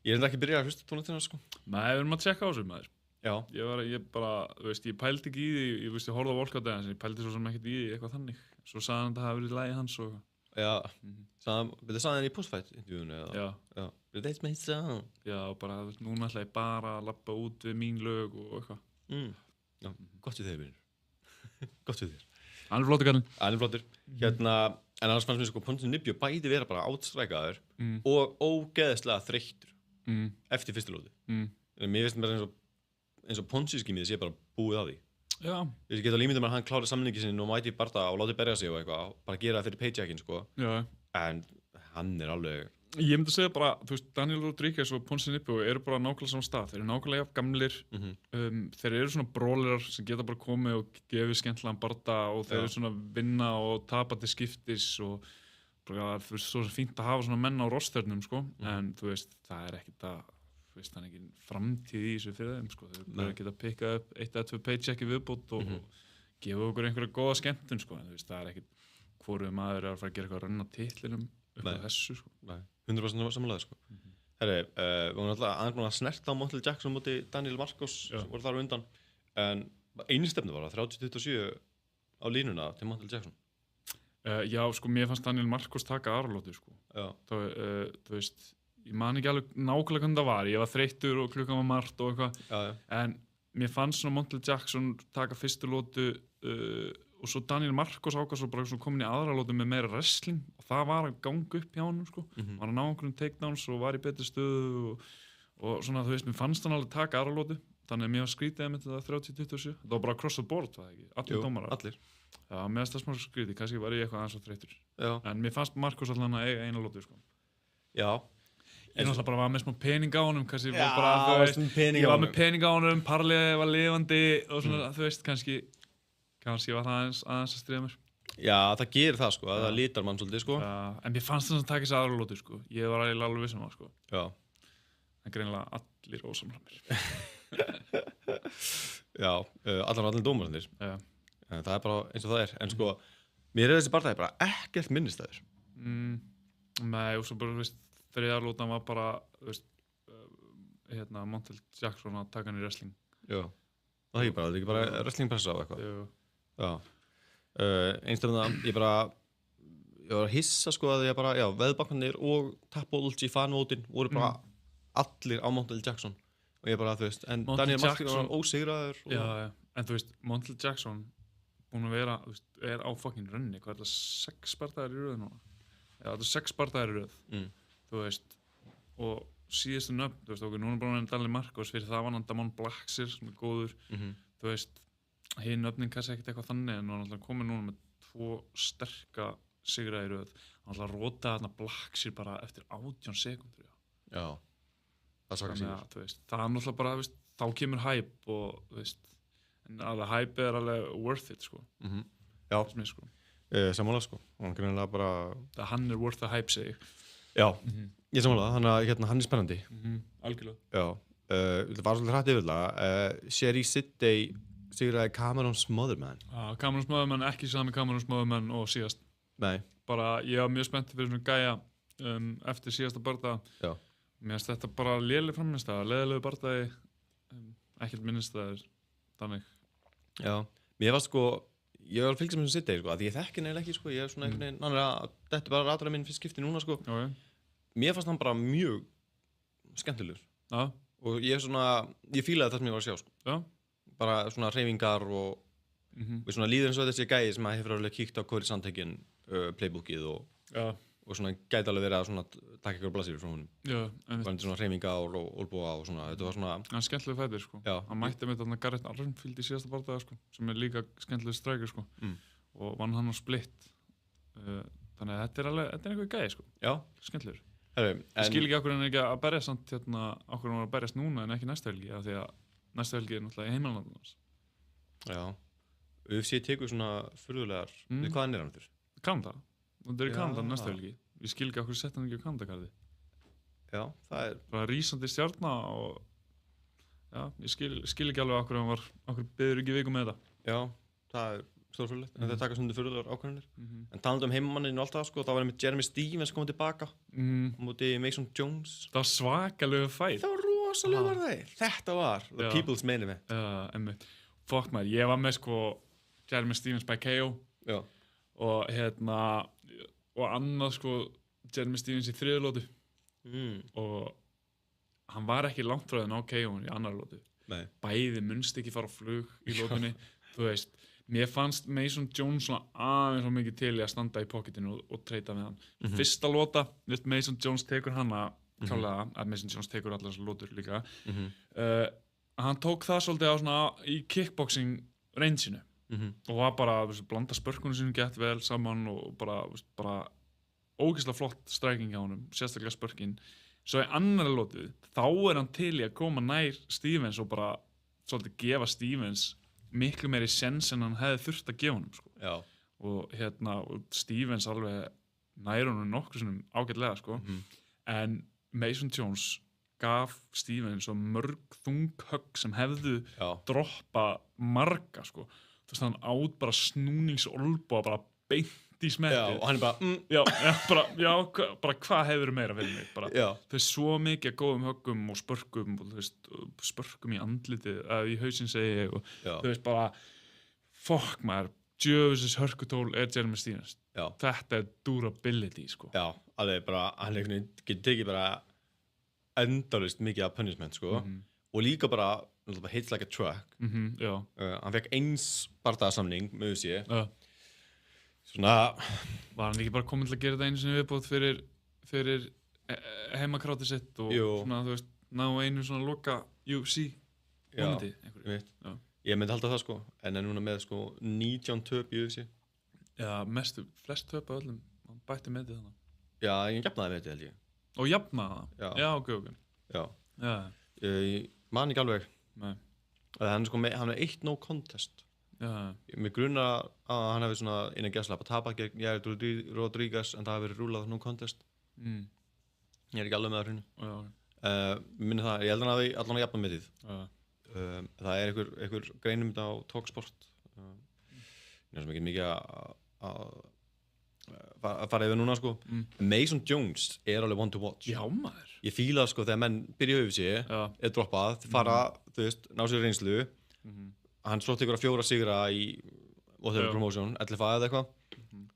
[SPEAKER 1] ég er ekki byrjað að hlusta tónlistina sko
[SPEAKER 2] nei, við erum að tjekka á þessu maður ég bara, þú veist, ég pældi ekki í því ég horfði á Volkádaginn en ég pældi svo sem ekkert í því eitthvað þannig svo sagði hann að það hafi verið lagi hans og
[SPEAKER 1] sagði hann í postfight intervjúinu
[SPEAKER 2] já
[SPEAKER 1] that's my song
[SPEAKER 2] já, bara, núna ætla ég bara að labba út við mín lög og eitthvað
[SPEAKER 1] já, gott við þér vinur gott við þér
[SPEAKER 2] hann er flottur kallinn
[SPEAKER 1] hann er flottur hérna, en annars fannst mér sko Ponzi Nibio bæði vera bara átstrækaður og ógeðslega þreyttur eftir fyrstu lóti mér finnst mér eins og Ponzi-skímið sé bara búið að því
[SPEAKER 2] já
[SPEAKER 1] ég get alveg ímyndað mér að hann klári samningi sinni og mæti í barda og láti berja sig og eitthvað bara gera það fyrir paycheckin sko
[SPEAKER 2] já
[SPEAKER 1] en hann er alveg
[SPEAKER 2] ég myndi að segja bara, þú veist, Daniel Rodríguez og Ponzi Nibio eru bara nákvæmlega saman stað þeir eru nákvæmlega gamlir þeir eru svona brawlerar sem geta bara komið og gefið skemmtilegan barda og þeir eru svona vinna og tapa til skiptis og bara svo fínt að hafa svona menn á rosternum sko, en þú veist, það er ekkert að þú veist, það er ekki framtíð í þessu fyrir þeim sko, þau bara geta pikkað upp 1 eða 2 paychecki viðbót og gefa okkur einhverja góða skemmtun sko, en þú veist, það er ekkert hvoru maður að fara að gera eitthvað að renna titlinum upp á þessu sko.
[SPEAKER 1] Nei, 100% samanlega sko. Herri, við varum alltaf aðeins búin að snerta á Montel Jackson móti Daniel Marcos sem voru þar á undan, en einu stefnu var það 30-27 á línuna til Montel Jackson.
[SPEAKER 2] Já, sko, mér fannst Daniel Marcos taka aðralóti sko. Þú veist, ég man ekki alveg nákvæmlega hvernig það var, ég var þreyttur og klukkan var margt og eitthvað, en mér fannst svona Montel Jackson taka fyrstu lótu og svo Daniel Marcos ákvað svo bara komin í aðra lótu með meira wrestling og það var að ganga upp hjá honum sko, var að ná einhverjum takedowns og var í betri stöðu og svona, þú veist, mér fannst hann alveg taka aðra lótu, þannig að mér var skrítið með þetta 30-27, það var bara across the board, var það ekki? Allir dómarar.
[SPEAKER 1] Allir.
[SPEAKER 2] Já, mér fannst það smá skrítið, kannski var ég eitthvað aðeins og þreyttur. En mér fannst Marcos allan að eiga eina lótu sko.
[SPEAKER 1] Já.
[SPEAKER 2] Ég náttúrulega bara var með smá pening á honum, kannski var bara, ég var með pening á honum, parliðið var lifandi og svona, þú veist, kannski var það aðeins að stríða mér.
[SPEAKER 1] Já, það gerir það sko, það lítar mann svolítið sko.
[SPEAKER 2] En mér fannst það að taka þessi aðra lótu sko, ég var alveg vissum á sko.
[SPEAKER 1] Já.
[SPEAKER 2] En greinilega allir ósamlega
[SPEAKER 1] Já, allir dómararnir. Já. En það er bara eins og það er, en sko, mér er þessi bardagi bara ekkert minnistæður.
[SPEAKER 2] Nei, og svo bara, veist, þriðarlótan var bara, þú veist, Montel Jackson að taka hann í wrestling.
[SPEAKER 1] Já, það er ekki bara wrestlingpressa á eitthvað. Já. Einstaklega, ég var að hissa sko að ég bara, já, veðbakkanir og Tapology fanvótin voru bara allir á Montel Jackson. Og ég bara, þú veist, en Daniel Marcos var ósigraður.
[SPEAKER 2] Já, en þú veist, Montel Jackson búin að vera, þú veist, er á fucking runni, hvað er það, 6 bardagar í röð núna? Já, þetta er 6 bardagar í röð. Þú veist, og síðustu nöfn, þú veist, okkur, núna bara hann Daniel Marcos, fyrir það var hann Damon Blacksir sem er góður, þú veist, hinn nöfnin kannski ekkert eitthvað þannig, en hann er alltaf komið núna með 2 sterka sigra í röð, hann er alltaf rótað þarna Blacksir bara eftir 18 sekúndur,
[SPEAKER 1] já, það svaka sigur.
[SPEAKER 2] Þú veist, það er náttúrulega bara, þú veist, þá kemur hype og, þú veist, en alveg hype er alveg worth it, sko.
[SPEAKER 1] Já,
[SPEAKER 2] sko.
[SPEAKER 1] Sammála, sko, hann greinilega bara...
[SPEAKER 2] Það hann er worth the hype, segi ég.
[SPEAKER 1] Já, ég sammála, þannig að hann er spennandi.
[SPEAKER 2] Algjörlega.
[SPEAKER 1] Já, það var svolítið hrætt yfir það. Sherry Sidney sigraði Cameron Smotherman.
[SPEAKER 2] Cameron Smotherman, ekki sami Cameron Smotherman og síðast.
[SPEAKER 1] Nei.
[SPEAKER 2] Bara, ég var mjög spenntið fyrir svona gæja eftir síðasta bardaga.
[SPEAKER 1] Já.
[SPEAKER 2] Mér finnst þetta bara léleg framminnstæða, leiðilegu bardagi, ekkert minnistæðir, þannig.
[SPEAKER 1] Já, mér var sko... Ég var að fylgja sem Sidney, sko, að ég þekki neil ekki, sko, ég er svona einhvern veginn, þetta er bara radarinn minn fyrst skipti núna, sko. Mér fannst hann bara mjög skemmtilegur. Og ég fílaði það sem ég var að sjá, sko. Bara svona hreyfingar og svona líður eins og þessi gæi sem hefur alveg kíkt á Corey Sandhagen playbookið og svona gæti alveg verið að svona taka ykkur blaðsýrur frá honum. Já, einmitt. Svona hreyfingar og olbúa og svona, þetta var svona...
[SPEAKER 2] Hann er skemmtileg fætir, sko. Já. Hann mætti með þarna Garrett Arnfield í síðasta bardaga, sko, sem er líka skemmtileg strækir, sko. Og vann hann á Split. Þannig að þetta er eitthvað gæi, sko. Já. Skemmtilegur. Ég skil ekki okkur hann ekki að berjast samt hérna, okkur hann var að berjast núna en ekki næsta helgi, af því að næsta helgi er náttúrulega í heimalandans. Já. UFC tekur svona furðulegar, við hvaðan er hann þurr? Kanada. Það er í Kanada næsta helgi. Ég skil ekki okkur sett hann ekki á Kanadakarði. Já, það er... Bara rísandi stjarna og... Já, ég skil ekki alveg okkur beður ekki viku með þetta. Já, það er stórfurðulegt. En það taka svona furðulegar ákvörðunir. En talandi heimamanninu og allt það, sko, það var einmitt Jeremy Stevens komið tilbaka. Á móti Mason Jones. Það var svakalega fætt. Það var rosalega var það. Þetta var the people's main event. Einmitt. Fuck maður, ég var með sko Jeremy Stevens by KO. Já. Og annað sko Jeremy Stevens í þriðlótu og hann var ekki langt frá þenn á KO-un í annar lótu. Bæði munst ekki fara á flug í lótunni. Þú veist, mér fannst Mason Jones svona aðeins svo mikið til í að standa í pocketinu og treyta með hann. Fyrsta lóta, Mason Jones tekur hana klálega, að Mason Jones tekur allar þessar lótur líka. Hann tók það svolítið á svona í kickboxing rangeinu. Og var bara að blanda spörkunum sínum gett vel saman og bara ógeðslega flott stræking á honum, sérstaklega spörkin. Svo í annarri lótu, þá er hann til í að koma nær Stevens og bara svolítið gefa Stevens miklu meiri sens en hann hefði þurft að gefa honum, sko. Já. Og Stevens alveg nær honum nokkur sinnum ágætlega sko. En Mason Jones gaf Stevens svo mörg þung högg sem hefðu droppa marga sko. Þú veist, hann át bara snúningsolbúa bara beint í smettið.
[SPEAKER 1] Og hann bara
[SPEAKER 2] bara hvað hefur meira fyrir mig bara, þú veist, svo mikið góðum höggum og spörkum og þú veist, spörkum í andlitið í hausinn segi ég og þú veist bara fuck maður, djöfisins hörkutól Jeremy Stevens. Þetta durability sko.
[SPEAKER 1] Alveg bara, hann getur tekið bara endalaust mikið af punishment sko. Og líka bara hits like a truck. Hann fekk eins bardagasamning með UFC. Svona
[SPEAKER 2] var hann ekki bara komin til að gera þetta einu sinni viðbót fyrir heimakráti sitt og svona, þú veist, ná einu svona loka UFC vonandi
[SPEAKER 1] ég myndi halda það sko, en núna með sko 19 töp í UFC.
[SPEAKER 2] Flest töp af öllum, hann bætti með því þannig.
[SPEAKER 1] Ég jafnaði með því held ég.
[SPEAKER 2] Og jafnaði það? Ok.
[SPEAKER 1] Ég man ekki alveg. Nei. Hann er 1-0 contest. Mér grunar að hann hefði svona innan gæsla að tapa gegn Jair Rodríguez en það hefði verið rúlað no contest. Ég er ekki alveg með það hreinu. Minni það, ég held að hann hafi allan að jafna með því. Það er einhver greinum þetta á Talksport. Ég er sem ekki mikið að fara yfir núna sko. Mason Jones er alveg one to watch.
[SPEAKER 2] Já maður.
[SPEAKER 1] Ég fíla sko þegar menn byrja UFC, er droppað, fara, þú veist, ná sér reynslu. Hann slótt ykkur að 4 sigra í whatever promotion, 11 eða eitthvað.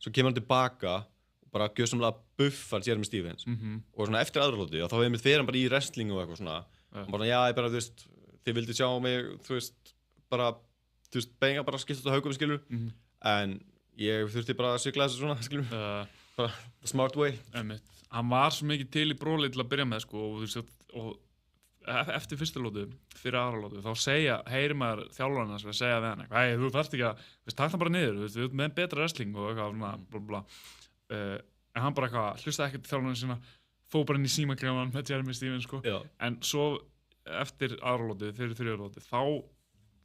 [SPEAKER 1] Svo kemur hann tilbaka og bara gjörsamlega buffar Jeremy Stevens. Og svona eftir aðralóti, þá hefur fer hann bara í wrestling og eitthvað svona. Hann bara, ég bara, þú veist, þið vildi sjá mig, þú veist, bara, þú veist, benga bara skipt út á haugum, skilur. En ég þurfti bara að sigla þessu svona, skilur. Bara the smart way.
[SPEAKER 2] Hann var svo mikið til í bróli til að byrja með, sko, og þú veist, og eftir fyrstu lótu, fyrir aðra lótu, þá heyrir maður þjálfarinn að segja við hann eitthvað, þú þarft ekki að, takk það bara niður, þú ert með betra wrestling og eitthvað, svona, bla. En hann bara eitthvað, hlustaði ekki til þjálfarinn sína, fór bara inn í símaklefann með Jeremy Stevens, sko. En svo eftir aðra lótu, fyrir þriðja lótu, þá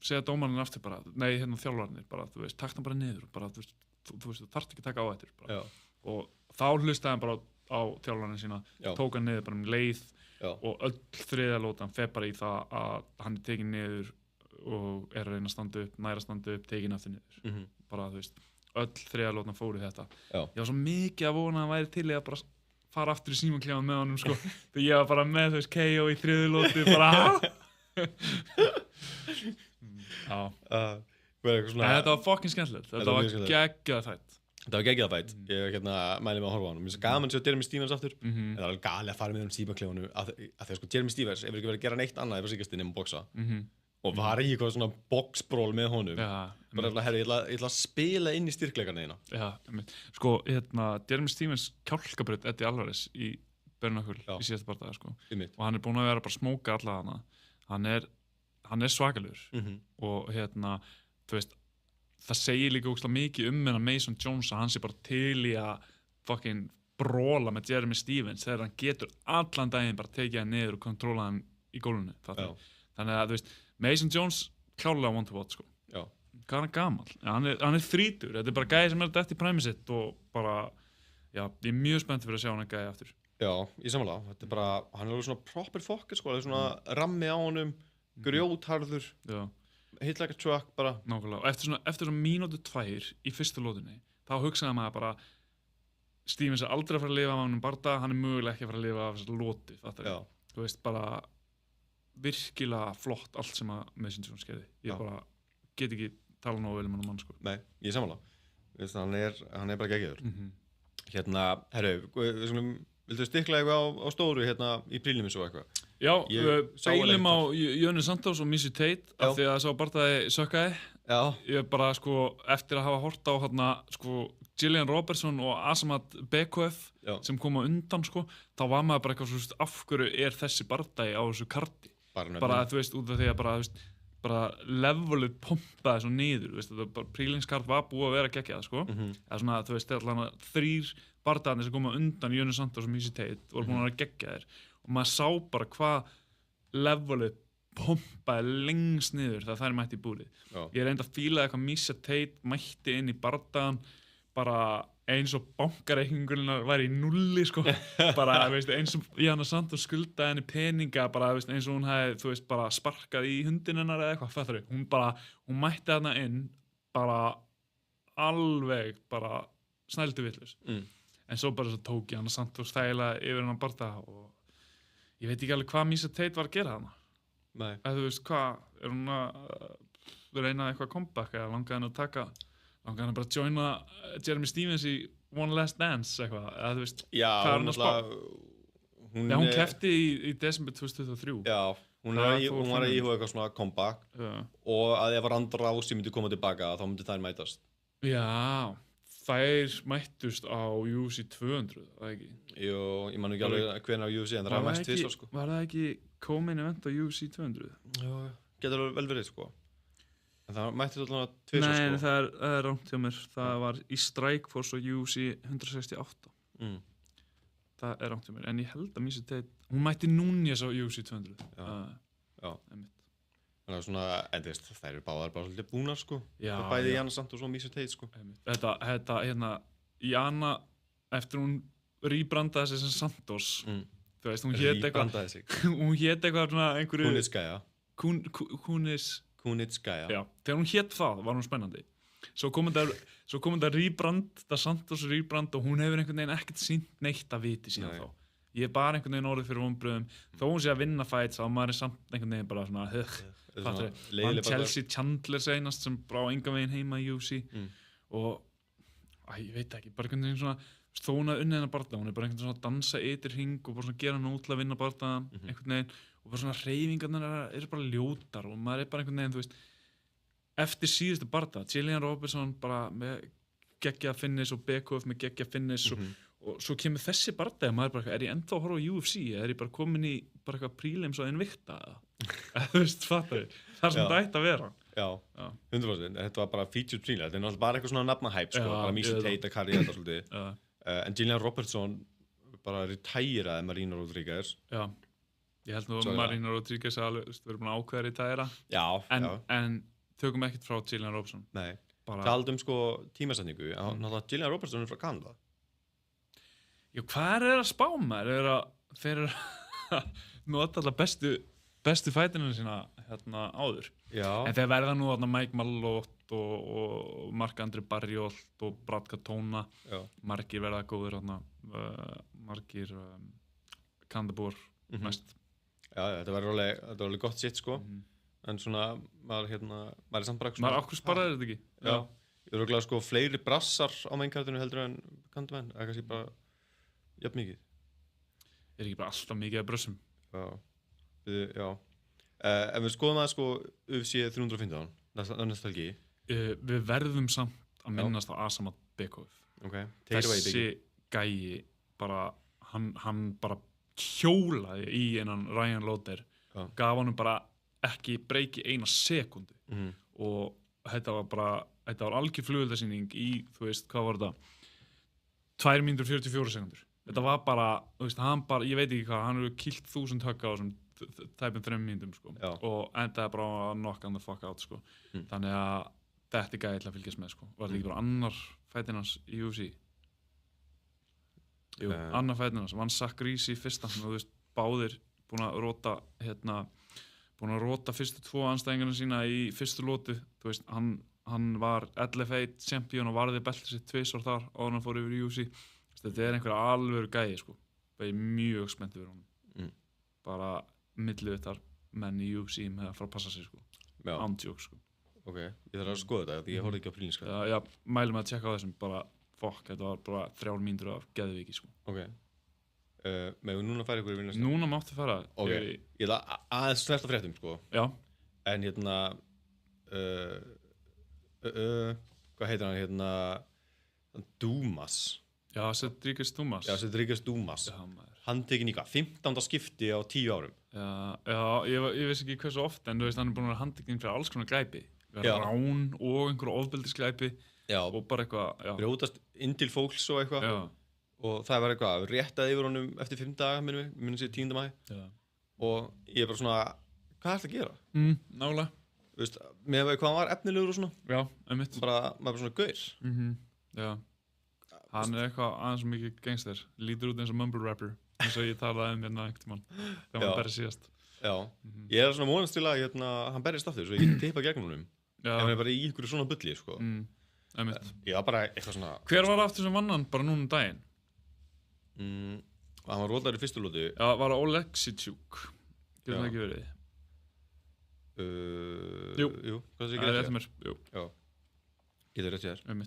[SPEAKER 2] segja dómarinn aftur bara, nei, hérna þjálfarinn bara, þú veist, takk það bara niður, bara, þú veist, þú þarft ekki að taka á eftir, bara. Og þá hlustaði hann bara á þjálfarinn sína, tók hann niður bara um leið. Og öll þriðja lótan fer bara í það að hann er tekinn niður og er að reyna að standa upp, næra að standa upp, tekinn aftur niður. Bara, þú veist, öll þriðja lótan fór í þetta. Ég var svo mikið að vona að hann væri til í að bara fara aftur í símaklefann með honum, sko. Þegar ég var bara með, þú veist, KO í þriðju lótu, bara þetta var fucking skemmtilegt. Þetta var geggjað fætt.
[SPEAKER 1] Það var geggjað fætt. Ég mæli mig að horfa á hann. Mér finnst gaman að sjá Jeremy Stevens aftur. En það er alveg gali að fara með símaklefanum að þegar sko Jeremy Stevens hefur ekki verið að gera neitt annað yfir síkastin nema boksa. Og var í eitthvað svona boxbról með honum. Bara herri, ég ætla að spila inn í styrkleikana þína.
[SPEAKER 2] Sko, Jeremy Stevens kjálkabraut Eddie Alvarez í Bernakul í síðasta bardaga, sko. Og hann er búinn að vera bara smóka alla hana. Hann er svakalegur. Og þú veist, það segir líka ógeðslega mikið hennar Mason Jones að hann sé bara til í að fucking bróla með Jeremy Stevens þegar hann getur allan daginn bara tekið hann niður og kontróla hann í gólfinu. Þannig að, þú veist, Mason Jones klárlega one to watch, sko. Hvað er hann gamall? Hann er 30, þetta er bara gæði sem er eftir præmið sitt og bara, ég er mjög spennt fyrir að sjá hann gæði aftur.
[SPEAKER 1] Já, ég samanlega. Þetta er bara, hann er alveg svona proper fokk, sko, það er svona rammi á honum, grjótharður. Hit like a truck bara.
[SPEAKER 2] Nákvæmlega, og eftir svona mínútu 2 í fyrstu lótunni, þá hugsaði maður bara Stevens er aldrei að fara að lifa af hann barda, hann er mögulega ekki að fara að lifa af þessar lótu, fattar ég. Þú veist, bara virkilega flott allt sem að Mason Jones gerði. Ég bara get ekki tala nógu vel um hann, sko.
[SPEAKER 1] Nei, ég samanlega. Veist, hann er bara geggjaður. Herru, viltu stikla eitthvað á stóru í prílimis og eitthvað?
[SPEAKER 2] Já, beilum á Jönu Santos og Missy Tate af því að sá bardaði sökkaði. Ég bara, sko, eftir að hafa hort á sko, Gillian Robertson og Asamat Bekuev sem kom á undan, sko, þá var maður bara eitthvað svo, af hverju er þessi bardaði á þessu karti? Bara, þú veist, út af því að bara, þú veist, bara levelið pompaði svo niður, veist, þetta prílingskart var búið að vera geggjað, sko. Það svona, þú veist, allan 3 bardaðarnir sem koma undan Jönu Santos og Missy Tate voru búin að vera geggjaðir. Og maður sá bara hvað levelið pompaði lengst niður þegar þær mætti í búrið. Ég reyndi að fíla eitthvað Missy Tate mætti inn í bardagan bara eins og bankareikningurinn væri í nulli sko, bara veist, eins og Gianna Santos skuldaði henni peninga bara veist, eins og hún hefði þú veist bara sparkað í hundin hennar eða eitthvað, fattar þau, hún mætti þarna inn bara alveg bara snældu vitlaus en svo bara svo tók Gianna Santos þægilega yfir hennar barða og ég veit ekki alveg hvað Miesha Tate var að gera þarna eða þú veist hvað hún að reyna eitthvað comeback eða langaði henni að taka langaði henni bara að joina Jeremy Stevens í One Last Dance eitthvað eða þú veist hvað er hún að spá hún keppti í desember 2023
[SPEAKER 1] já, hún var að íhuga eitthvað svona comeback og að ef Ronda Rousey myndi koma tilbaka þá myndi þær mætast
[SPEAKER 2] já, þær mættust á UFC 200, það ekki?
[SPEAKER 1] Jú, ég man ekki alveg hvernig á UFC en það er mæst tvisvar sko.
[SPEAKER 2] Var það ekki co-main event á UFC 200?
[SPEAKER 1] Já, getur vel verið sko. En það mættist alltaf tvisvar sko.
[SPEAKER 2] Nei, það er rangt hjá mér. Það var í Strikeforce og UFC 168. Það er rangt hjá mér, en ég held að Miesha Tate, hún mætti Núñez á UFC 200.
[SPEAKER 1] Já. Þannig að svona, þær eru báðar bara svolítið búnar sko. Já. Bæði Gianna Santos og Miesha Tate sko.
[SPEAKER 2] Þetta hérna, Gianna, eftir hún rebrandaði sig sem Santos, þú veist, hún hét eitthvað svona einhverju...
[SPEAKER 1] Kunitskaya.
[SPEAKER 2] Já, þegar hún hét það var hún spennandi. Svo kom þetta rebrand, það Santos rebrand og hún hefur einhvern veginn ekkert sýnt neitt að viti síðan þá. Ég er bara einhvern veginn orðið fyrir vonbrigðum, þó hún sé að vinna fights þá maður er samt einhvern veginn bara svona Van Chelsea Chandler seinast sem brá engan veginn heima í UFC og ég veit ekki, bara einhvern veginn svona þó hún að unnið hennar barða, hún er bara einhvern veginn svona að dansa ytir hring og bara svona gera hann út til að vinna barðaðan einhvern veginn og bara svona hreyfingarnar eru bara ljótar og maður er bara einhvern veginn, þú veist eftir síðustu barða, Gillian Robertson bara með geggja finish og Bekov með geggja finish og svo kemur þessi barða og maður er bara, er ég ennþá að horfa á UFC er ég bara komin í bara eitthvað prílims og Invicta þú veist, fattar þið það sem það ætti að vera
[SPEAKER 1] Já, 100%, þetta var bara featured príla þetta er náttúrulega bara eitthvað svona nafnahæp sko, bara Miesha Tate að karri þetta svolítið en Gillian Robertson bara retæraði Marina Rodríguez
[SPEAKER 2] Já, ég held nú að Marina Rodríguez alveg verið búin að ákveða retæra en tökum ekkert frá Gillian Robertson
[SPEAKER 1] Nei, taldum sko tímasetningu náttúrulega Gillian Robertson frá Kanada
[SPEAKER 2] Já, hvað að spá maður? Þeir eru að nota alltaf bestu fætinuna sína hérna áður. Já. En þeir verða nú Mike Malott og Marc-André Barriault og Brad Katona. Margir verða góður margir Kandabor næst.
[SPEAKER 1] Já, þetta var alveg gott sitt sko. En svona, maður er samt bara...
[SPEAKER 2] Maður okkur sparaði þetta ekki?
[SPEAKER 1] Já. Ég er glæð sko fleiri brassar á mainkartinu heldur en Kandamenn. Það er kannski bara... Jafn mikið.
[SPEAKER 2] Er ekki bara alltaf mikið af brössum?
[SPEAKER 1] Já. Ef við skoðum það sko UFC 315, næsta helgi.
[SPEAKER 2] Við verðum samt að minnast á Asamat Bekov. Þessi gæi bara, hann bara hjólaði í einan Ryan Lauder. Gaf honum bara ekki breyki eina sekundu. Og þetta var algjör flugeldasýning í, þú veist, hvað var þetta? 2 mínútur 44 sekundur. Þetta var bara, þú veist, ég veit ekki hvað, hann hefur kýlt 1000 högg á þessum tæpum 3 mínútum, sko. Og endaði bara að knock on the fuck out, sko. Þannig að þetta er gæði til að fylgjast með, sko. Var þetta ekki bara annar fætinn hans í UFC? Jú, annar fætinn hans. Vann Zach Reese í fyrsta, þú veist, báðir búin að róta fyrstu 2 andstæðingarna sína í fyrstu lótu. Þú veist, hann var LFA champion og varði beltið sitt 2 ár þar áður en hann fór yfir í UFC. Þetta er einhver alvöru gæi sko. Ég er mjög spennt yfir honum. Bara millivittar menn í UFC með að fara að passa sig sko. Andjók sko.
[SPEAKER 1] Ok, ég þarf að skoða þetta því ég horfði ekki á prílinska.
[SPEAKER 2] Já, mælum að tjekka á þessum bara þetta var bara 3 mínútur af geðviki sko.
[SPEAKER 1] Ok. Megum við núna fara ykkur yfir næsta?
[SPEAKER 2] Núna máttu fara.
[SPEAKER 1] Ok, ég ætla aðeins snerta fréttum sko.
[SPEAKER 2] Já.
[SPEAKER 1] En hvað heitir hann Dumas?
[SPEAKER 2] Já, Cedric
[SPEAKER 1] Dumas. Handtekinn í hvað? 15. skipti á 10 árum.
[SPEAKER 2] Já, ég veist ekki hversu oft, en þú veist, hann er búinn að vera handtekinn fyrir alls konar glæpi. Rán og einhverju ofbeldisglæpi. Já. Og bara eitthvað, já.
[SPEAKER 1] Brjótast inn til fólks og eitthvað. Já. Og það var eitthvað, réttað yfir honum eftir 5 daga, minnum sér 10. maí. Já. Og ég er bara svona, hvað er þetta að gera?
[SPEAKER 2] Nálega.
[SPEAKER 1] Þú veist, með hvað hann var efnilegur og svona.
[SPEAKER 2] Já, einmitt.
[SPEAKER 1] Maður bara svona gaur.
[SPEAKER 2] Já. Hann eitthvað aðeins mikið gangster, lítur út eins og mumble rapper, eins og ég talaði hérna einhvern tímann, þegar hann berði síðast.
[SPEAKER 1] Já, ég svona vonast til að hann berðist aftur, svo ég geti tippa gegnum húnum, ef hann bara í einhverju svona bulli, sko. Ég var bara eitthvað svona...
[SPEAKER 2] Hver var aftur sem vann hann bara núna daginn?
[SPEAKER 1] Hann var rótaður í fyrstu lótu.
[SPEAKER 2] Já, var það Oleksijczuk, getur það ekki verið?
[SPEAKER 1] Jú, hvað sé ekki rétt
[SPEAKER 2] mér? Jú.
[SPEAKER 1] Já, getur rétt ég þér.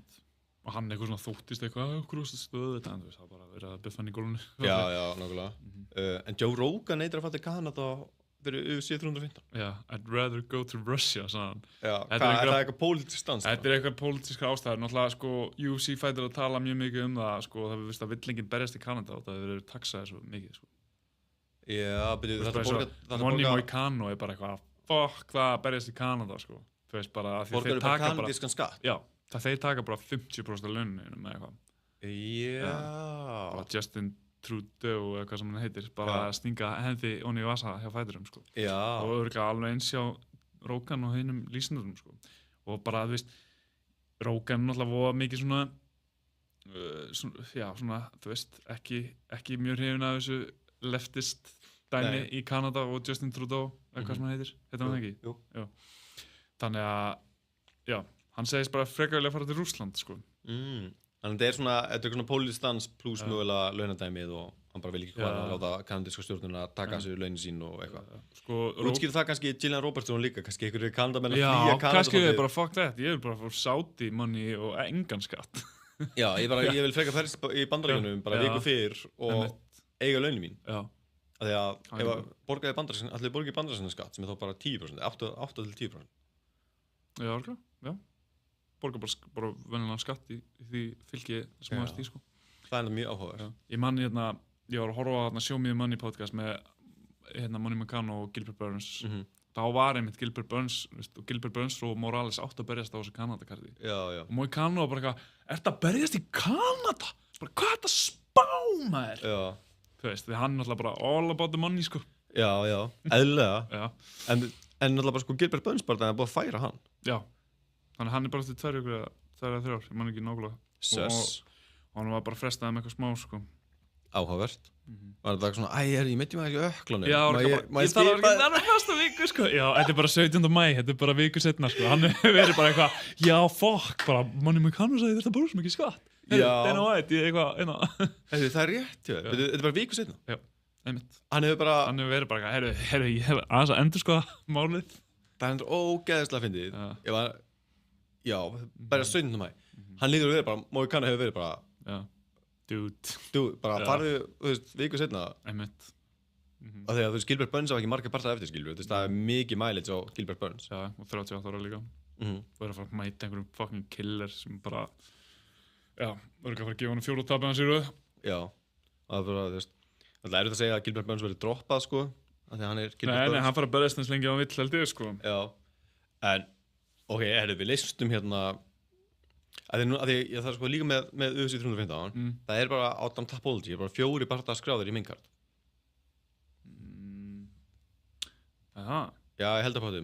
[SPEAKER 2] Og hann eitthvað svona þóttist eitthvað, okkur úr stöðu þetta, en það bara verið að buffa hann í gólunni.
[SPEAKER 1] Já, nákvæmlega. En Joe Rogan neitar að fara til Kanada fyrir UFC 315.
[SPEAKER 2] Já, I'd rather go to Russia, sagði hann.
[SPEAKER 1] Já, það er eitthvað pólitísk stans.
[SPEAKER 2] Þetta er eitthvað pólitíska ástæður. Náttúrulega, sko, UFC fætir að tala mjög mikið um það, sko, það við vill enginn berjast í Kanada og það hefur verið taxaðir svo mikið, sko.
[SPEAKER 1] Já, byrju,
[SPEAKER 2] þetta Money Moicano er bara eitthvað, fuck það að berjast í Kanada, sko. Þú veist bara að
[SPEAKER 1] þeir taka bara kanadískan skatt.
[SPEAKER 2] Já, það þeir taka bara 50% af launinu með eitthvað.
[SPEAKER 1] Já.
[SPEAKER 2] Bara Justin Trudeau eða hvað sem hann heitir, bara að stinga hendi onni í vasa hjá fæturum, sko.
[SPEAKER 1] Já.
[SPEAKER 2] Og örugglega alveg eins hjá Rogan og hinum lýsindurum, sko. Og bara, þú veist, Rogan náttúrulega voða mikið svona, þú veist, ekki mjög hrifinn af þessu leftist dæmi í Kanada og Justin Trudeau eða hvað sem hann heitir, heitir hann ekki?
[SPEAKER 1] Jú.
[SPEAKER 2] Já. Þannig að, já, hann segist bara frekarlega að fara til Rússland, sko.
[SPEAKER 1] Þannig að þetta er svona pólistans pluss mögulega launadæmið og hann bara vil ekki hvað að láta kanadíska stjórnuna taka þessu launin sín og eitthvað.
[SPEAKER 2] Sko,
[SPEAKER 1] útskýrðu það kannski Gillian Robertson líka, kannski einhverjir kanadamenn að flýja Kanada.
[SPEAKER 2] Já, kannski er bara fuck that, ég vil bara fá Saudi money og engan skatt.
[SPEAKER 1] Já, ég vil frekar ferðast í Bandaríkjunum bara viku fyrr og eiga launin mín. Já. Því að ef að borgaði Bandaríkjunum, allir borgið Bandaríkjunum skatt sem er þá bara 10%, 8-10%.
[SPEAKER 2] Já, alveg, já. Borga bara venjulega skatt í því fylki sem maður því, sko.
[SPEAKER 1] Það er mjög áhugaverð.
[SPEAKER 2] Ég man ég var að horfa á Show Me the Money podcast með Money Moicano og Gilbert Burns. Þá var einmitt Gilbert Burns og Morales átt að berjast á þessu Kanadakarti.
[SPEAKER 1] Já.
[SPEAKER 2] Og Moicano var bara eitthvað, ertu að berjast í Kanada? Bara, hvað er þetta spá, maður?
[SPEAKER 1] Já.
[SPEAKER 2] Þú veist, því hann náttúrulega bara all about the money, sko.
[SPEAKER 1] Já, eðlilega. Já. En náttúrulega bara sko Gilbert Burns bara það er búið að færa hann.
[SPEAKER 2] Já. Þannig hann er bara eftir 2 vikur eða 3 ár, ég man ekki nákvæmlega. Og hann var bara frestaði með eitthvað smá, sko.
[SPEAKER 1] Áhugavert. Var þetta svona, ég meiti maður ekki öklanum.
[SPEAKER 2] Já, ég þarf ekki fasta viku, sko. Já, þetta er bara 17. maí, þetta er bara viku setna, sko. Hann verið bara eitthvað, já, fuck, bara, Money Moicano sagði þetta bara svo mikið skatt. Já. Dana White, eitthvað,
[SPEAKER 1] Það er rétt, já. Þetta er bara viku setna.
[SPEAKER 2] Já, einmitt.
[SPEAKER 1] Hann hefur
[SPEAKER 2] verið bara eitthvað, herru, ég hef aðeins að endurskoða málið.
[SPEAKER 1] Það er ógeðslega fyndið. Já, bara 17. maí. Hann lítur að vera bara, Moicano hefur verið bara...
[SPEAKER 2] Já, dude.
[SPEAKER 1] Bara farðu, þú veist, viku setna.
[SPEAKER 2] Einmitt.
[SPEAKER 1] Og þegar, þú veist, Gilbert Burns á ekki marga parta eftir, skilur. Þú veist, það er mikið mileage á Gilbert Burns.
[SPEAKER 2] Já, og 38 ára líka. Og er að fara að mæta einhverjum fucking killer sem bara... Já, verður ekki að fara að gefa hann 4 tapið hans í röð. Já, það er bara, þú veist... Það er auðvitað að segja að Gilbert Burns verður droppað, sko. Af því að hann er Gilbert Burns. Nei, hann fara að berjast eins lengi á hann vill, held ég, sko. Já. En ok, við leystum hérna það er sko líka með UFC 315 það er bara out on Tapology, bara 4 barða skráður í minnkart. Aha.
[SPEAKER 1] Já, ég held að fá þau.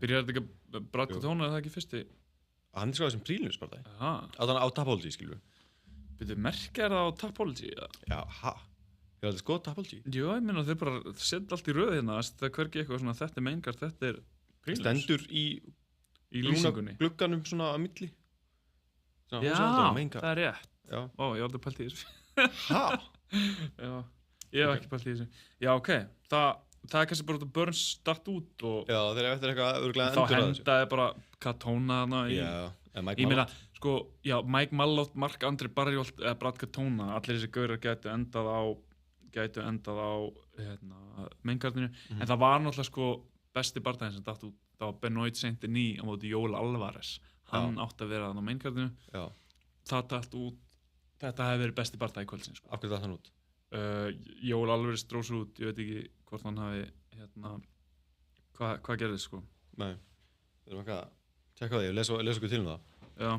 [SPEAKER 2] Byrjar þetta ekki Brad Katona, er það ekki fyrsti?
[SPEAKER 1] Hann er skráður sem prílims barða. Á Tapology, skilur við.
[SPEAKER 2] Byrju, merkja er það á Tapology?
[SPEAKER 1] Já, Ég held að sko Tapology.
[SPEAKER 2] Jú, ég meina þeir bara setja allt í röð hérna, það er hvergi eitthvað svona, þetta er minnkart, þetta er prílims.
[SPEAKER 1] Stendur í lýsingunni glugganum svona að milli.
[SPEAKER 2] Já, það er rétt. Ó, ég hef aldrei pælt í þessu.
[SPEAKER 1] Hæ?
[SPEAKER 2] Já, ég hef ekki pælt í þessu. Já, ok, það er kannski bara út að Burns datt út og...
[SPEAKER 1] Já, þeir eru eftir eitthvað örgulega endur
[SPEAKER 2] að þessu. Þá hendaði bara Katona þarna í...
[SPEAKER 1] Já, Mike
[SPEAKER 2] Malott. Ég meina, sko, já, Mike Malott, Mark Andri Barriolt eða Brad Katona, allir þessi gaurar gætu endað á mainkartinu. En það var náttúrulega sko besti bardaginn sem datt út. Það var Benoit Saint-Denis á móti Joel Alvarez. Hann átti að vera þannig á mainkartinu. Það datt út. Þetta hefði verið besti bardagi kvöldsins.
[SPEAKER 1] Af hverju datt hann út?
[SPEAKER 2] Joel Alvarez dróð svo út. Ég veit ekki hvort hann hafi hvað gerðist sko.
[SPEAKER 1] Nei. Við erum ekki að tjekka það. Ég les okkur til það.
[SPEAKER 2] Já.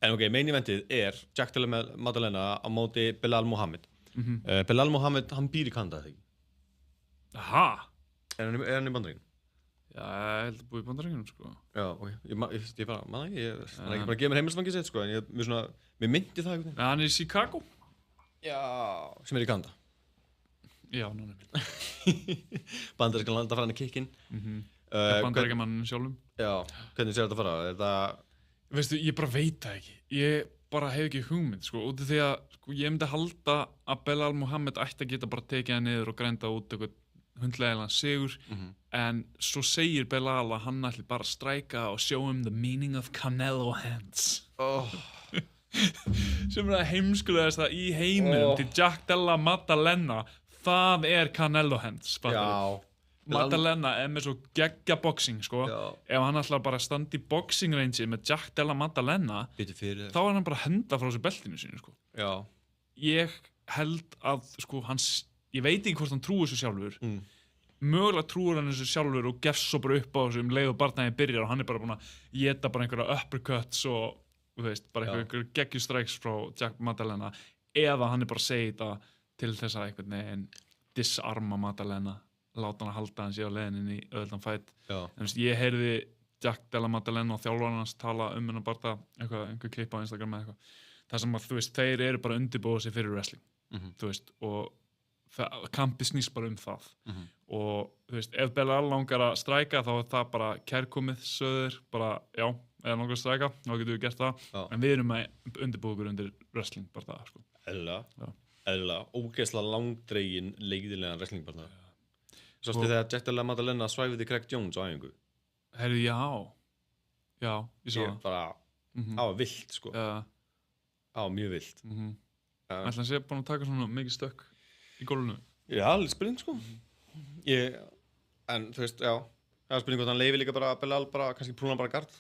[SPEAKER 1] En ok, main eventið er Jack Della Maddalena á móti Belal Muhammad. Belal Muhammad, hann býr í Kanada, þegar ekki?
[SPEAKER 2] Aha!
[SPEAKER 1] Er hann í Bandaríkjunum?
[SPEAKER 2] Já, ég held að búið í Bandaríkjunum, sko.
[SPEAKER 1] Já, ok. Ég bara, maður ekki, hann er ekki bara að gefa mér heimilsfangið sitt, sko, en mér myndi það einhvern veginn.
[SPEAKER 2] Hann er í Chicago.
[SPEAKER 1] Já, sem er í Kanada.
[SPEAKER 2] Já, núna minn.
[SPEAKER 1] Bandaríska landa fara hann í kikkinn.
[SPEAKER 2] Bandaríkjamannin sjálfum.
[SPEAKER 1] Já, hvernig sér þetta fara?
[SPEAKER 2] Veistu, ég bara veit það ekki. Ég bara hef ekki hugmynd, sko, út af því að sko, ég myndi halda að Belal Muhammad ætti að geta bara tekið það niður og grænda út eitthvað hundlegilegan sigur, en svo segir Belal að hann ætli bara að stræka og show him the meaning of Canelo hands. Sem er það heimskulegasta í heiminum til Jack Della Maddalena, það er Canelo hands, fattar þú? Maddalena er með svo geggja boxing, sko. Ef hann ætlar bara að standa í boxing range með Jack Della Maddalena, þá er hann bara að henda frá sér beltinu sínu, sko.
[SPEAKER 1] Já.
[SPEAKER 2] Ég held að, sko, ég veit ekki hvort hann trúir þessu sjálfur. Mögulega trúir hann þessu sjálfur og gefst svo bara upp á þessu leið og barndaginn byrjar og hann er bara búin að éta bara einhverja uppercuts og, þú veist, bara einhverja geggjustræks frá Jack Maddalena, eða hann er bara að segja þetta til þess að einhvern veginn disarma Maddalena, láta hann að halda hans í á leiðinni í öðvöldan fætt. En ég heyrði Jack Della Maddalena og þjálfarinn hans tala hennar bara einhver klipp á Instagram eða eitthvað. Það sem að, þú veist, þeir eru bara undirbúið sig fyrir wrestling, þú veist, og kampið snýst bara það. Og, þú veist, ef Belal langar að stræka, þá er það bara kærkomið söður, bara, já, ef langar að stræka, þá getum við gert það. En við erum að undirbúið okkur undir wrestling, bara það, sko.
[SPEAKER 1] Eðlilega, ógeðslega langdregin, leiðilegan wrestling, bara það. Sástu þegar Jack Della Maddalena svæfði Craig Jones á æfingu?
[SPEAKER 2] Heyrðu, já, ég sá það.
[SPEAKER 1] Bara, það var vilt, sko. Já, mjög vilt.
[SPEAKER 2] Ætli hann sé búin að taka svona mikið stökk í gólfinu?
[SPEAKER 1] Já, alveg spurning, sko. En, þú veist, já, það er spurning hvort hann leyfi líka bara Belal bara, kannski prúna bara gard.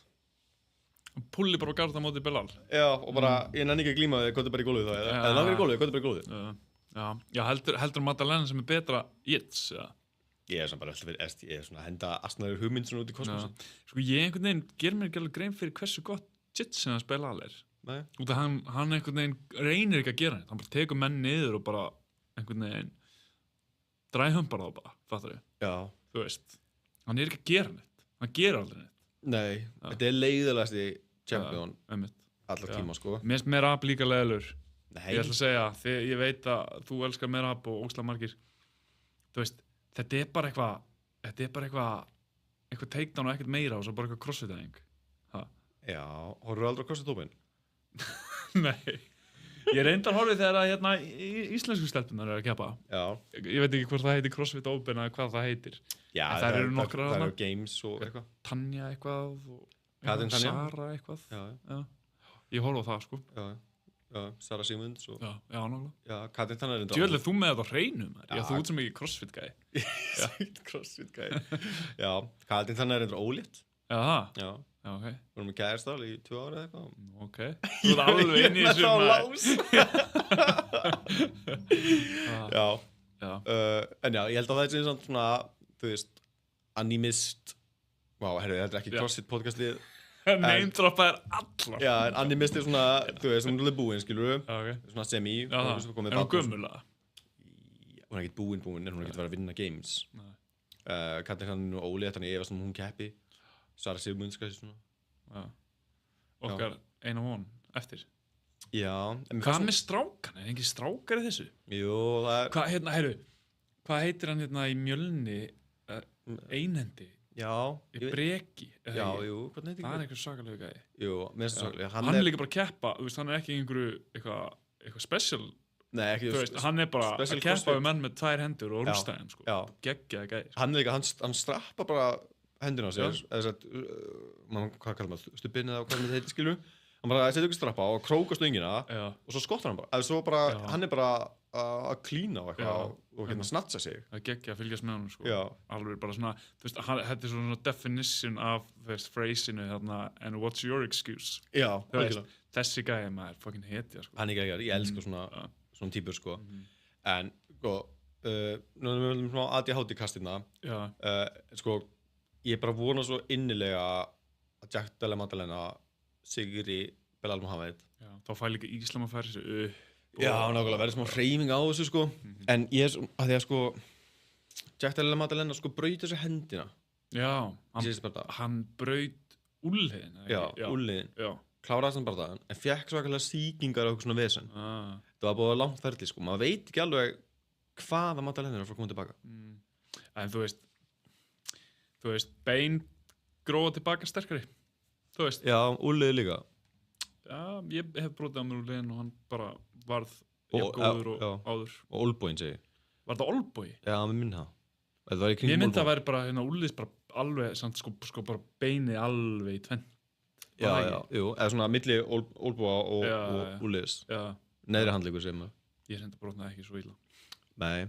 [SPEAKER 2] Pulli bara gard á móti Belal?
[SPEAKER 1] Já, og bara, ég nenni ekki að glíma þig, góði bara í gólfið þá, eða langar í gólfið, góði bara í gólfið.
[SPEAKER 2] Já, heldur Maddalena sem er betra jits, eða?
[SPEAKER 1] Ég er svona bara alltaf verið, ég er svona að henda astnaður hugmynd svona út í kosmosin.
[SPEAKER 2] Sko ég einhvern veginn ger mér ekki alveg grein fyrir hversu gott jits sem Belal er.
[SPEAKER 1] Nei.
[SPEAKER 2] Út af hann einhvern veginn reynir ekki að gera neitt. Hann bara tekur menn niður og bara einhvern veginn dræhömpar þá bara, fattar ég?
[SPEAKER 1] Já.
[SPEAKER 2] Þú veist, hann er ekki að gera neitt. Hann gerir aldrei neitt.
[SPEAKER 1] Nei, þetta er leiðilegasti champion allar tíma, sko.
[SPEAKER 2] Mér finnst Merab líka leiðilegur.
[SPEAKER 1] Nei.
[SPEAKER 2] Ég ætla að segja, ég veit að þú elskar Merab og ógeðslega margir. Þú veist, þetta er bara eitthvað takedown og ekkert meira og svo bara eitthvað crossfit-æfing.
[SPEAKER 1] Já, horfðu aldrei á CrossFit-hópinn?
[SPEAKER 2] Nei. Ég reyndar horfið þegar að íslensku stelpunar að keppa.
[SPEAKER 1] Já.
[SPEAKER 2] Ég veit ekki hvort það heitir CrossFit-hópinn eða hvað það heitir.
[SPEAKER 1] Já,
[SPEAKER 2] það eru nokkrar
[SPEAKER 1] það eru games og eitthvað.
[SPEAKER 2] Tanja eitthvað
[SPEAKER 1] og
[SPEAKER 2] Sara eitthvað. Já. Ég horfði á það, sko.
[SPEAKER 1] Já, Sara Sigmunds og...
[SPEAKER 2] Já, nákvæmlega.
[SPEAKER 1] Já, Katrín Tannar er enda...
[SPEAKER 2] Djöfull, þú með þetta á hreinu, maður. Já, þú ert sem ekki CrossFit-gæi.
[SPEAKER 1] CrossFit-gæi. Já, Katrín Tannar er enda ólétt.
[SPEAKER 2] Já, það?
[SPEAKER 1] Já,
[SPEAKER 2] ok.
[SPEAKER 1] Við erum með kærastál í 2 ára eða eitthvað.
[SPEAKER 2] Ok. Þú ert alveg inn í þessu, maður.
[SPEAKER 1] Já. En já, ég held að það er svona, þú veist, animist... Vá, herru, þetta er ekki CrossFit-podcastið.
[SPEAKER 2] Neymdroppa er allar.
[SPEAKER 1] Já, en animist er svona, þú veist, hún er búinn, skilur við.
[SPEAKER 2] Okay.
[SPEAKER 1] Svona semi.
[SPEAKER 2] Já, það. Er hún gömmulega?
[SPEAKER 1] Hún er ekkert búinn, en hún er ekkert verið að vinna games. Katrín hann er nú ólétt, þannig ég efast hún keppi. Sara Sigmunds, kannski svona.
[SPEAKER 2] Já. Okkar eina von eftir.
[SPEAKER 1] Já.
[SPEAKER 2] Hvað með strákan? Er engin strákar í þessu?
[SPEAKER 1] Jú, það er...
[SPEAKER 2] Hvað heitir hann í Mjölni? Einhendi?
[SPEAKER 1] Já.
[SPEAKER 2] Í Breki?
[SPEAKER 1] Já, jú, hvernig heitir
[SPEAKER 2] það? Það er einhver svakalegu gæi.
[SPEAKER 1] Jú, mest svakalegu.
[SPEAKER 2] Hann er líka bara að keppa, þú veist, hann er ekki einhverju eitthvað special.
[SPEAKER 1] Nei, ekki
[SPEAKER 2] þú veist, hann er bara að keppa við menn með 2 hendur og rústæðin, sko.
[SPEAKER 1] Já.
[SPEAKER 2] Geggjaði gæi.
[SPEAKER 1] Hann er líka, hann strappa bara hendina á sér, eða þess að, hvað kallar maður, stubbin eða hvað maður heitir, skilur. Hann bara setur ykkur strappa og króka stöngina og svo skottar hann bara. Eða svo bara, hann er bara að klína á eitthvað og snatsa sig.
[SPEAKER 2] Það geggja að fylgjast með hann, sko. Alveg bara svona, þú veist, þetta er svona definition af, þú veist, phrasinu þarna, and what's your excuse?
[SPEAKER 1] Já,
[SPEAKER 2] algjörlega. Þessi gæi maður fucking hetja, sko.
[SPEAKER 1] Hann er geggjær, ég elska svona típur, sko. En, sko, nú erum við svona ADHD-kastina. Sko, ég bara vona svo innilega að Jack Della Maddalena sigri Belal Muhammad.
[SPEAKER 2] Já, þá fær líka Íslam að færa þessu upp.
[SPEAKER 1] Já, nákvæmlega, verður smá hreyfing á þessu, sko. En ég er, að því að, sko, Jack Della Maddalena, sko, braut þessu hendina.
[SPEAKER 2] Já, hann braut úlliðin.
[SPEAKER 1] Já, úlliðin. Kláraði þann bardaðan, en fekk svakalega sýkingar og eitthvað svona vesen. Það var búið langt ferli, sko. Maður veit ekki alveg hvaða Magdalena er að fara að koma tilbaka.
[SPEAKER 2] En þú veist, bein gróða tilbaka sterkari. Þú veist.
[SPEAKER 1] Já, úlliði líka.
[SPEAKER 2] Já, ég hef brotið á mér úlliðin og hann bara varð góður og áður.
[SPEAKER 1] Og olbóin, segi ég.
[SPEAKER 2] Var það olbói?
[SPEAKER 1] Já, mér minn það.
[SPEAKER 2] Ég myndi að væri bara, úlliðis bara alveg, sko bara beinið alveg í tvenn.
[SPEAKER 1] Já, eða svona milli olbúa og úliðis. Neðri handleikur sem maður.
[SPEAKER 2] Ég reyndi að brotnaði ekki svo illa.
[SPEAKER 1] Nei,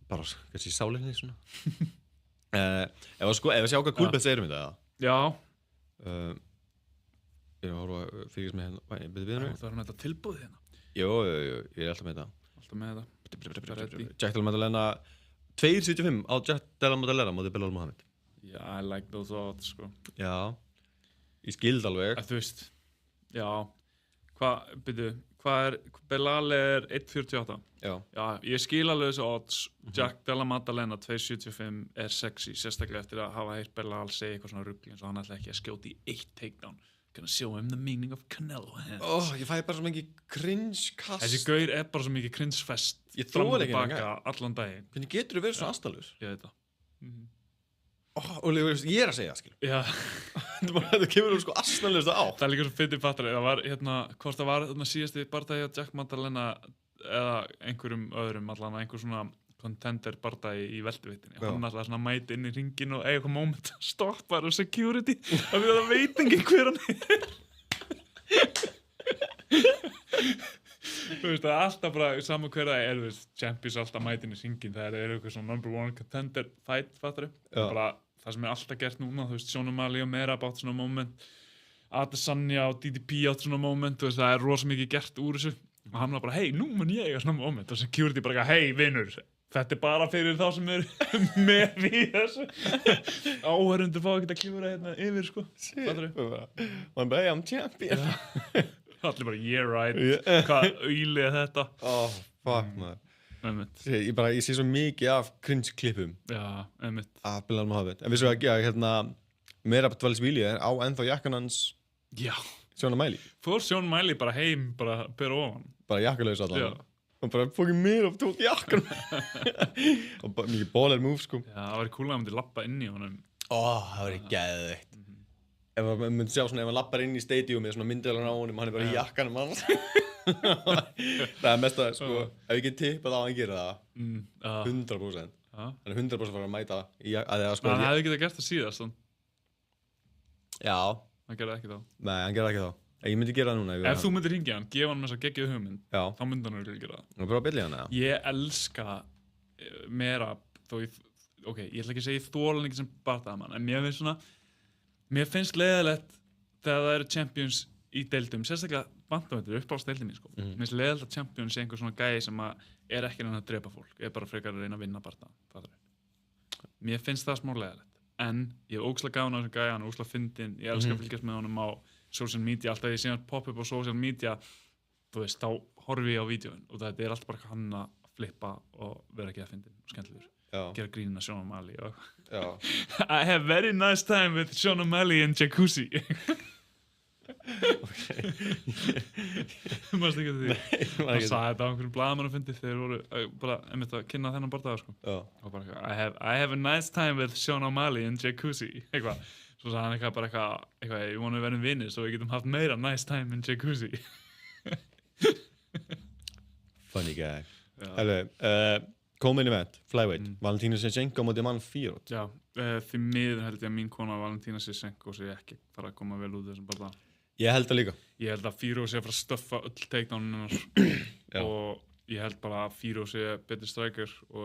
[SPEAKER 1] bara kannski sálinni svona. Ef að sjá hvað Coolbet segir þetta.
[SPEAKER 2] Já.
[SPEAKER 1] Ég var að fylgjast með hérna.
[SPEAKER 2] Það með þetta tilbúð hérna.
[SPEAKER 1] Jú, ég alltaf með þetta.
[SPEAKER 2] Alltaf með þetta.
[SPEAKER 1] Jack Della Maddalena 2.75 á Jack Della Maddalena móti Belal Muhammad.
[SPEAKER 2] Já, I like those odds, sko.
[SPEAKER 1] Já, ég skild alveg.
[SPEAKER 2] Þú veist, já. Hvað Belal er 1.48. Já, ég skil alveg þessu odds. Jack Della Maddalena 2.75 er sexy, sérstaklega eftir að hafa heyrt Belal segja eitthvað svona rugl eins og hann ætla ekki að skjóta í 1 takedown. Gonna show him the meaning of Canelo hands.
[SPEAKER 1] Ég fæ bara svo mikið cringe-kast.
[SPEAKER 2] Þessi gaur er bara svo mikið cringe-fest.
[SPEAKER 1] Ég þrói ekki
[SPEAKER 2] baka allan daginn.
[SPEAKER 1] Hvernig getur þú verið svo astalur?
[SPEAKER 2] Ég veit það.
[SPEAKER 1] Og ég er að segja það, skil.
[SPEAKER 2] Já.
[SPEAKER 1] Þetta kemur sko astalurst á.
[SPEAKER 2] Það er líka svo fyndið fattar. Það var hvort það var síðasti bardagi á Jack Maddalena eða einhverjum öðrum, allan einhver svona contender bardagi í veltuvittinni. Hann alltaf svona mæti inn í ringin og eiga eitthvað moment stoppar og security af því að það veit enginn hver hann er. Þú veist, það er alltaf bara saman hver það er, þú veist, champions alltaf mæti inn í ringin, það er eitthvað svona number 1 contender fight, fattar þau? Bara það sem er alltaf gert núna, þú veist, Sean O'Malley og Merab átt svona moment, Adesanya og DDP átt svona moment, þú veist, það er rosa mikið gert úr þessu og hann var bara, hei, nú mun ég eiga svona moment og security bara, hei, vinnur, þetta er bara fyrir þá sem er með í þessu. Áhörundur fá ekki að klúra hérna yfir, sko. Fattar þau?
[SPEAKER 1] Man bara, hey, I'm champion.
[SPEAKER 2] Allir bara, yeah, right. Hvað auðli er þetta?
[SPEAKER 1] Fuck, maður. Ég sé svo mikið af cringe-klippum.
[SPEAKER 2] Já, einmitt.
[SPEAKER 1] Af Belal Muhammad. En við svo ekki að, Merab Dvalishvili á ennþá jakkan hans.
[SPEAKER 2] Já.
[SPEAKER 1] Sean O'Malley.
[SPEAKER 2] Fór Sean O'Malley bara heim, bara bera ofan.
[SPEAKER 1] Bara jakkalaus allan. Og bara fokkin Merab tók jakkan. Og bara mikið baller move, sko.
[SPEAKER 2] Já, það var cool að hann myndi lappa inn í honum.
[SPEAKER 1] Það var geðveikt. Ef maður myndi sjá svona, ef hann lappar inn í stadiumi svona myndilega á honum, hann er bara í jakkanum hans. Það er mest að, sko, ef ég get tippað á að hann gera það, 100%. Hann er 100% að fara að mæta
[SPEAKER 2] hann hefði getað gert það síðast.
[SPEAKER 1] Já.
[SPEAKER 2] Hann gerði ekki þá.
[SPEAKER 1] Nei, hann gerði ekki þá. Ég myndi gera það núna.
[SPEAKER 2] Ef þú myndir hringja hann, gefa hann með þess að geggjuð hugmynd, þá myndi hann að gera það.
[SPEAKER 1] Og bara byrja hann, eða?
[SPEAKER 2] Ég elska Merab, ég ætla ekki að segja þólan ekki sem bardaðamann, en mér finnst leiðilegt þegar það eru champions í deildum, sérstaklega bantamættur upp á deildinni, sko. Mér finnst leiðilegt að champions sé einhver svona gæi sem er ekki reyna að drepa fólk, er bara frekar að reyna að vinna bardaðan. Mér finnst það smá leiðilegt. En ég hef ógeðslega gaman á þessum gæja, hann er ógeðslega fyndinn, ég elska að fylgjast með honum á social media, alltaf ég sé hann pop upp á social media, þú veist, þá horfi ég á vídeóin og þetta er alltaf bara hann að flippa og vera ekki að fyndinn og skemmtilegur, gera grínina Sean O'Malley og I have very nice time with Sean O'Malley in jacuzzi. Mást ekki því? Hann sagði þetta á einhverjum blaðamann að fyndi þegar voru bara einmitt að kynna þennan bardaga, sko. Og bara I have a nice time with Sean O'Malley in jacuzzi, eitthvað. Svo sagði hann eitthvað, ég vona við verðum vinir svo við getum haft meira nice time in jacuzzi.
[SPEAKER 1] Funny guy. Coleman event, flyweight, Valentina Shevchenko móti Manfirot.
[SPEAKER 2] Já, því miður held ég að mín kona Valentina Shevchenko sé ekki fara að koma vel út þessum bardaga.
[SPEAKER 1] Ég held það líka.
[SPEAKER 2] Ég held að Firo sé að fara að stöffa öll takedownum og ég held bara að Firo sé betri striker og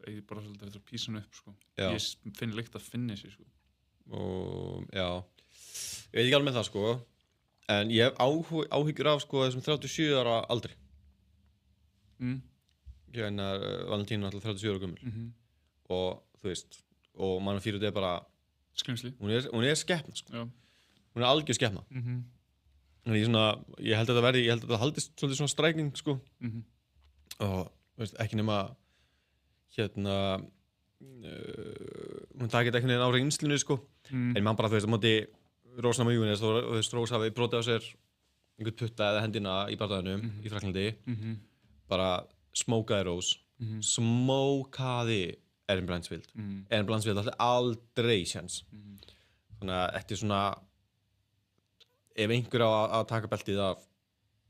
[SPEAKER 2] ég bara svolítið eftir að písa hann upp, sko. Ég finn líkt að finna sig, sko.
[SPEAKER 1] Og já, ég veit ekki alveg með það, sko, en ég hef áhyggjur af, sko, þessum 37 ára aldri. Hérna Valentína er alltaf 37 ára gömul og þú veist, og Manfirot er bara
[SPEAKER 2] skrimsli.
[SPEAKER 1] Hún er skepna, sko. Já. Hún er algjör skepna. Þannig ég held að þetta haldist svolítið svona strækning, sko. Og veist, ekki nema hérna hún takit einhvern veginn á reynslinu sko en mann bara þú veist á móti Rose Namajunas og þú veist Rose hafi brotið á sér einhvern putta eða hendina í bardaðinum í Frakklandi bara smókaði Rose smókaði Erin Blanchfield Erin Blanchfield átti aldrei séns þannig að þetta er svona ef einhver á að taka beltið af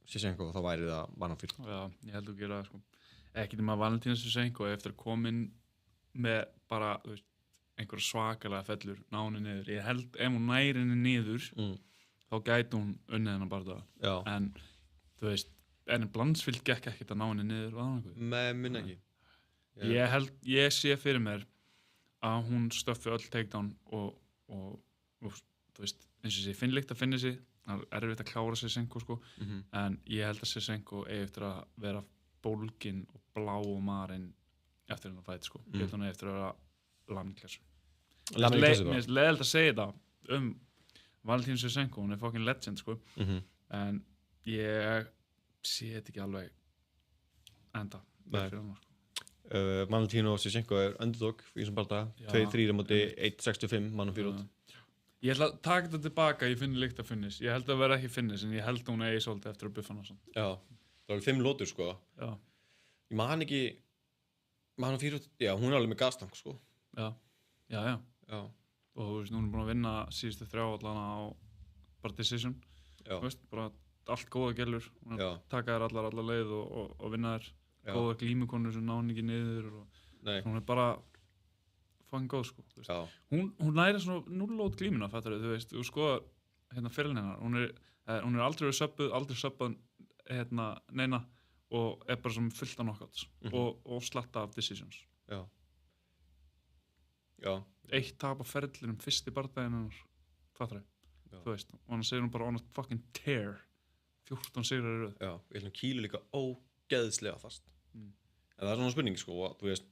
[SPEAKER 1] Shevchenko þá væri það Manfred.
[SPEAKER 2] Já, ég held að gera það sko ekki nema Valentína Shevchenko eftir að komin með bara þú veist einhver svakalega fellur ná henni niður. Ég held ef hún næri henni niður þá gæti hún unnið hennar bardaga. En þú veist, Erin Blanchfield gekk ekkert að ná henni niður var það eitthvað?
[SPEAKER 1] Nei, minn ekki.
[SPEAKER 2] Ég sé fyrir mér að hún stöffi öll takedown og þú veist, eins og sé finnlíkt að finna sig, það er erfitt að klára Shevchenko sko, en ég held að Shevchenko eigi eftir að vera bólgin og blá og marinn eftir hennar fætt sko. Ég held hún eigi eftir að vera lamklæssu. Mér finnst leiðilegt að segja þetta Valentína Shevchenko, hún er fucking legend sko. En ég sé þetta ekki alveg enda fyrir hann sko.
[SPEAKER 1] Valentína Shevchenko er underdog í þessum bardaga 2-3 á móti 1-65 mannum fyrir út.
[SPEAKER 2] Ég ætla að taka þetta tilbaka, ég finn líkt að finnis. Ég held að vera ekki finnis, en ég held að hún eigi svolítið eftir að buffa hana svona.
[SPEAKER 1] Já, það var 5 lótur sko.
[SPEAKER 2] Já.
[SPEAKER 1] Ég man ekki, hann fyrir út, já, hún er alveg með gastank sko.
[SPEAKER 2] Já. Og þú veist, hún er búin að vinna síðustu 3 allana á bara decision. Þú veist, bara allt góða gælur. Hún er að taka þær allar leið og vinna þær. Góða glímukonur sem ná hann ekki niður. Hún er bara fucking góð sko. Hún næri svona 0-lót glímuna, fattar þú veist. Þú skoðar hérna fyrirlin hennar. Hún er aldrei söbbað neina og er bara svona fullt af knockouts og slatta af decisions.
[SPEAKER 1] Já.
[SPEAKER 2] Eitt tap á ferlinum fyrsti bardaginn hennar, fattar þú veist, og hann segir hún bara on a fucking tear 14 sigrar í röð.
[SPEAKER 1] Já, ég held að kýlu líka ógeðslega fast en það er svona spurning sko, og þú veist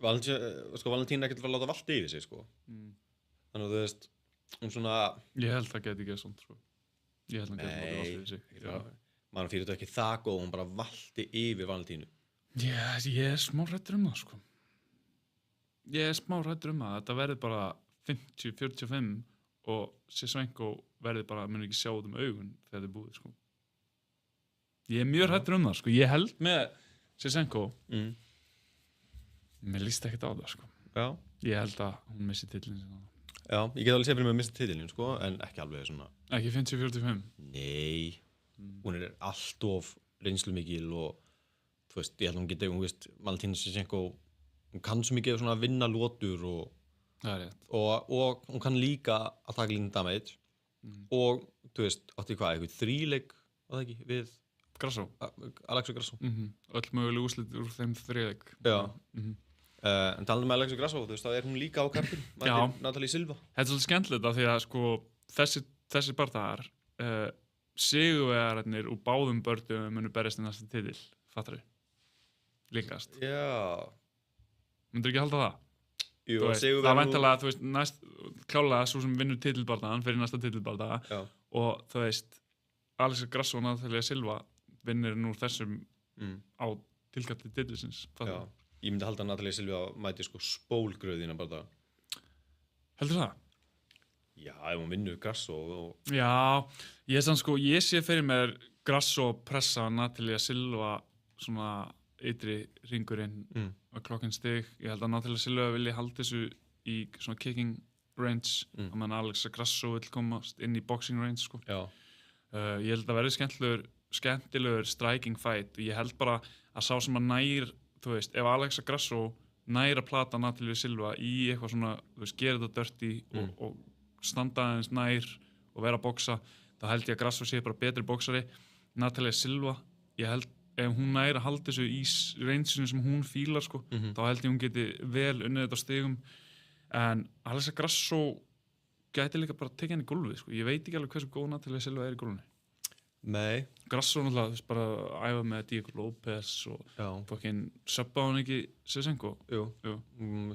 [SPEAKER 1] Valentína ekkert var að láta valta yfir sig sko þannig að þú veist, hún svona
[SPEAKER 2] ég held það geti ekki svona sko ég held að geti láta valta yfir sig
[SPEAKER 1] mann fyrir þetta ekki það góð, hún bara valti yfir Valentínu.
[SPEAKER 2] Ég er smá hræddur það sko þetta verði bara 50-45 og Shevchenko verði bara, mun ekki sjá út augun þegar þetta er búið sko. Ég er mjög hræddur það sko, ég held með Shevchenko mér líst ekkert á það sko.
[SPEAKER 1] Já.
[SPEAKER 2] Ég held að hún missi titilin sinna.
[SPEAKER 1] Já, ég get alveg séð fyrir mig að missa titilin sko, en ekki alveg svona.
[SPEAKER 2] Ekki 50-45?
[SPEAKER 1] Nei, hún er alltof reynslumikil og þú veist, ég held að hún geti, hún veist, Valentína Shevchenko, hún kann svo mikið svona vinna lótur og hún kann líka að taka líka damage og þú veist, átti hvað, eitthvað 3-leik, var það ekki, við
[SPEAKER 2] Grasso.
[SPEAKER 1] Alexa Grasso.
[SPEAKER 2] Öll möguleg úrslit úr þeim 3-leik.
[SPEAKER 1] Já. En talandi með Alexa Grasso, þú veist, þá er hún líka á karpin. Natalie Silva.
[SPEAKER 2] Þetta er svolítið skemmtilegt af því að sko, þessi bardagar, sigurvegararnir úr báðum bördum munu berjast í næsta titil, fattar þau? Líkast.
[SPEAKER 1] Já.
[SPEAKER 2] Myndur ekki halda það?
[SPEAKER 1] Jú,
[SPEAKER 2] það er væntanlega, þú veist, klálega svo sem vinnur titilbardagan fyrir næsta titilbardaga og þú veist, Alexa Grasso og Natalia Silva vinnir nú þessum á tilkalli titilsins.
[SPEAKER 1] Já, ég myndi halda að Natalia Silva mæti sko spólgröðina bara það.
[SPEAKER 2] Heldur það?
[SPEAKER 1] Já, ef hún vinnur Grasso og...
[SPEAKER 2] Já, ég sé fyrir mér Grasso pressa Natalia Silva svona ytri ringurinn á klokkin stig. Ég held að Natalia Silva vilji halda þessu í svona kicking range að menn Alexa Grasso vill komast inn í boxing range sko.
[SPEAKER 1] Já.
[SPEAKER 2] Ég held að verði skemmtilegur striking fight og ég held bara að sá sem að nær, þú veist, ef Alexa Grasso nær að plata Natalia Silva í eitthvað svona, þú veist, gera þetta dirty og standa aðeins nær og vera að boxa, þá held ég að Grasso sé bara betri boxari. Natalia Silva, ég held ef hún nær að halda þessu í rangeinu sem hún fílar sko, þá held ég hún geti vel unnið þetta á stigum, en Alexa Grasso gæti líka bara að tekja henni í gólfið sko. Ég veit ekki alveg hversu góð Natalia Silva er í gólfinu.
[SPEAKER 1] Nei.
[SPEAKER 2] Grasso náttúrulega, þú veist, bara að æfa með Diego Lopez og fucking söbba hann ekki Shevchenko.
[SPEAKER 1] Jú.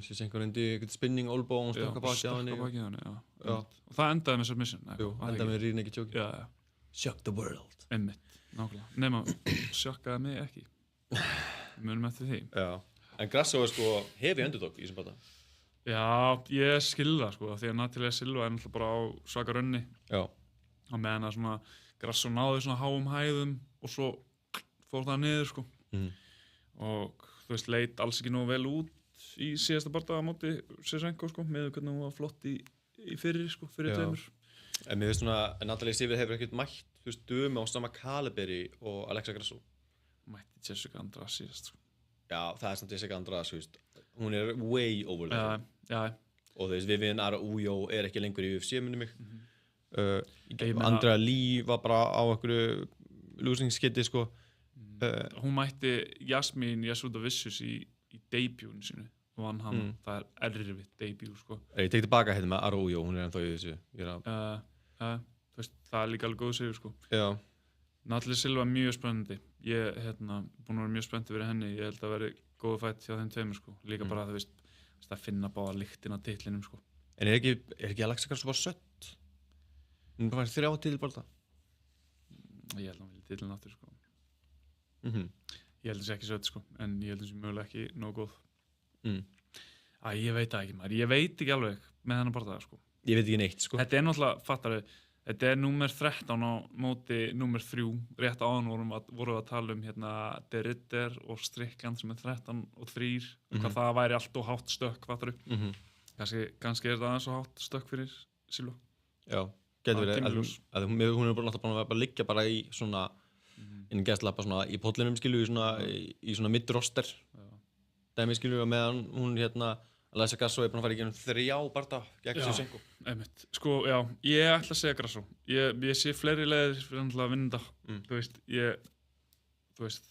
[SPEAKER 1] Shevchenko reyndi eitthvað spinning olbow og stökka baki á henni.
[SPEAKER 2] Já. Og það endaði með submission.
[SPEAKER 1] Jú, endaði með rear naked choke.
[SPEAKER 2] Já.
[SPEAKER 1] Shock the world.
[SPEAKER 2] Einmitt, nákvæmlega. Nema, sjokkaði mig ekki. Munum eftir því.
[SPEAKER 1] Já. En Grasso er sko heavy underdog í þessum bata.
[SPEAKER 2] Já, ég skilða sko, því að Natalia Silva náttúrulega bara á svaka rönni.
[SPEAKER 1] Já.
[SPEAKER 2] Á meðan að svona Grasso náði svona háum hæðum og svo fór það niður sko. Og þú veist, leit alls ekki nógu vel út í síðasta bardaga á móti Shevchenko sko, með hvernig hún var flott í fyrir sko, fyrir tveimur.
[SPEAKER 1] En mér finnst svona að Natalia Silva hefur ekkert mætt, þú veist, dömi á sama kaliberi og Alexa Grasso.
[SPEAKER 2] Mætti Jessica Andrade síðast sko.
[SPEAKER 1] Já, það samt Jessica Andrade, þú veist, hún way over there.
[SPEAKER 2] Já.
[SPEAKER 1] Og þú veist, Vivian Araújo ekki lengur í UFC, minni mig. Andrea Lee var bara á einhverju losing-skiti, sko.
[SPEAKER 2] Hún mætti Jasmine Jasudavicius í debutinu sínu. Vann hann, það erfitt debut, sko.
[SPEAKER 1] Ég tek tilbaka hérna með Araújo, hún ennþá í þessu.
[SPEAKER 2] Þú veist, það líka alveg góð sigur, sko.
[SPEAKER 1] Já.
[SPEAKER 2] Natalia Silva mjög spennandi. Ég búin að vera mjög spenntið fyrir henni. Ég held að veri góð fætt hjá þeim tveimur sko. Líka bara þú veist að finna báða lyktina á titlinum sko.
[SPEAKER 1] En ekki Alexa Grasso bara sött? Hún bara 3 titil bara það?
[SPEAKER 2] Ég held að hún vilja titlin aftur sko. Ég held að það sé ekki sött sko. En ég held að það sé mögulega ekki nógu góð. Ég veit það ekki maður. Ég veit ekki alveg með hennar bara það sko.
[SPEAKER 1] Ég veit ekki neitt sko.
[SPEAKER 2] Þetta náttúrulega, fattar við. Þetta númer 13 á móti númer 3. Rétt áðan vorum við að tala hérna De Ridder og Strickland sem 13 og 3. Hvað það væri allt og hátt stökk, fattar við. Kannski það aðeins og hátt stökk fyrir Silva.
[SPEAKER 1] Já, getur verið. Hún bara náttúrulega að liggja bara í svona innan gæstlappa svona í pollinum skilju í svona mid-roster. Dæmi skilju meðan hún Alexa Grasso búin að fara í gennum 3 barda gegn Shevchenko.
[SPEAKER 2] Einmitt. Sko, já, ég ætla að segja Grasso. Ég sé fleiri leiðir fyrir hann til að vinna þetta. Þú veist,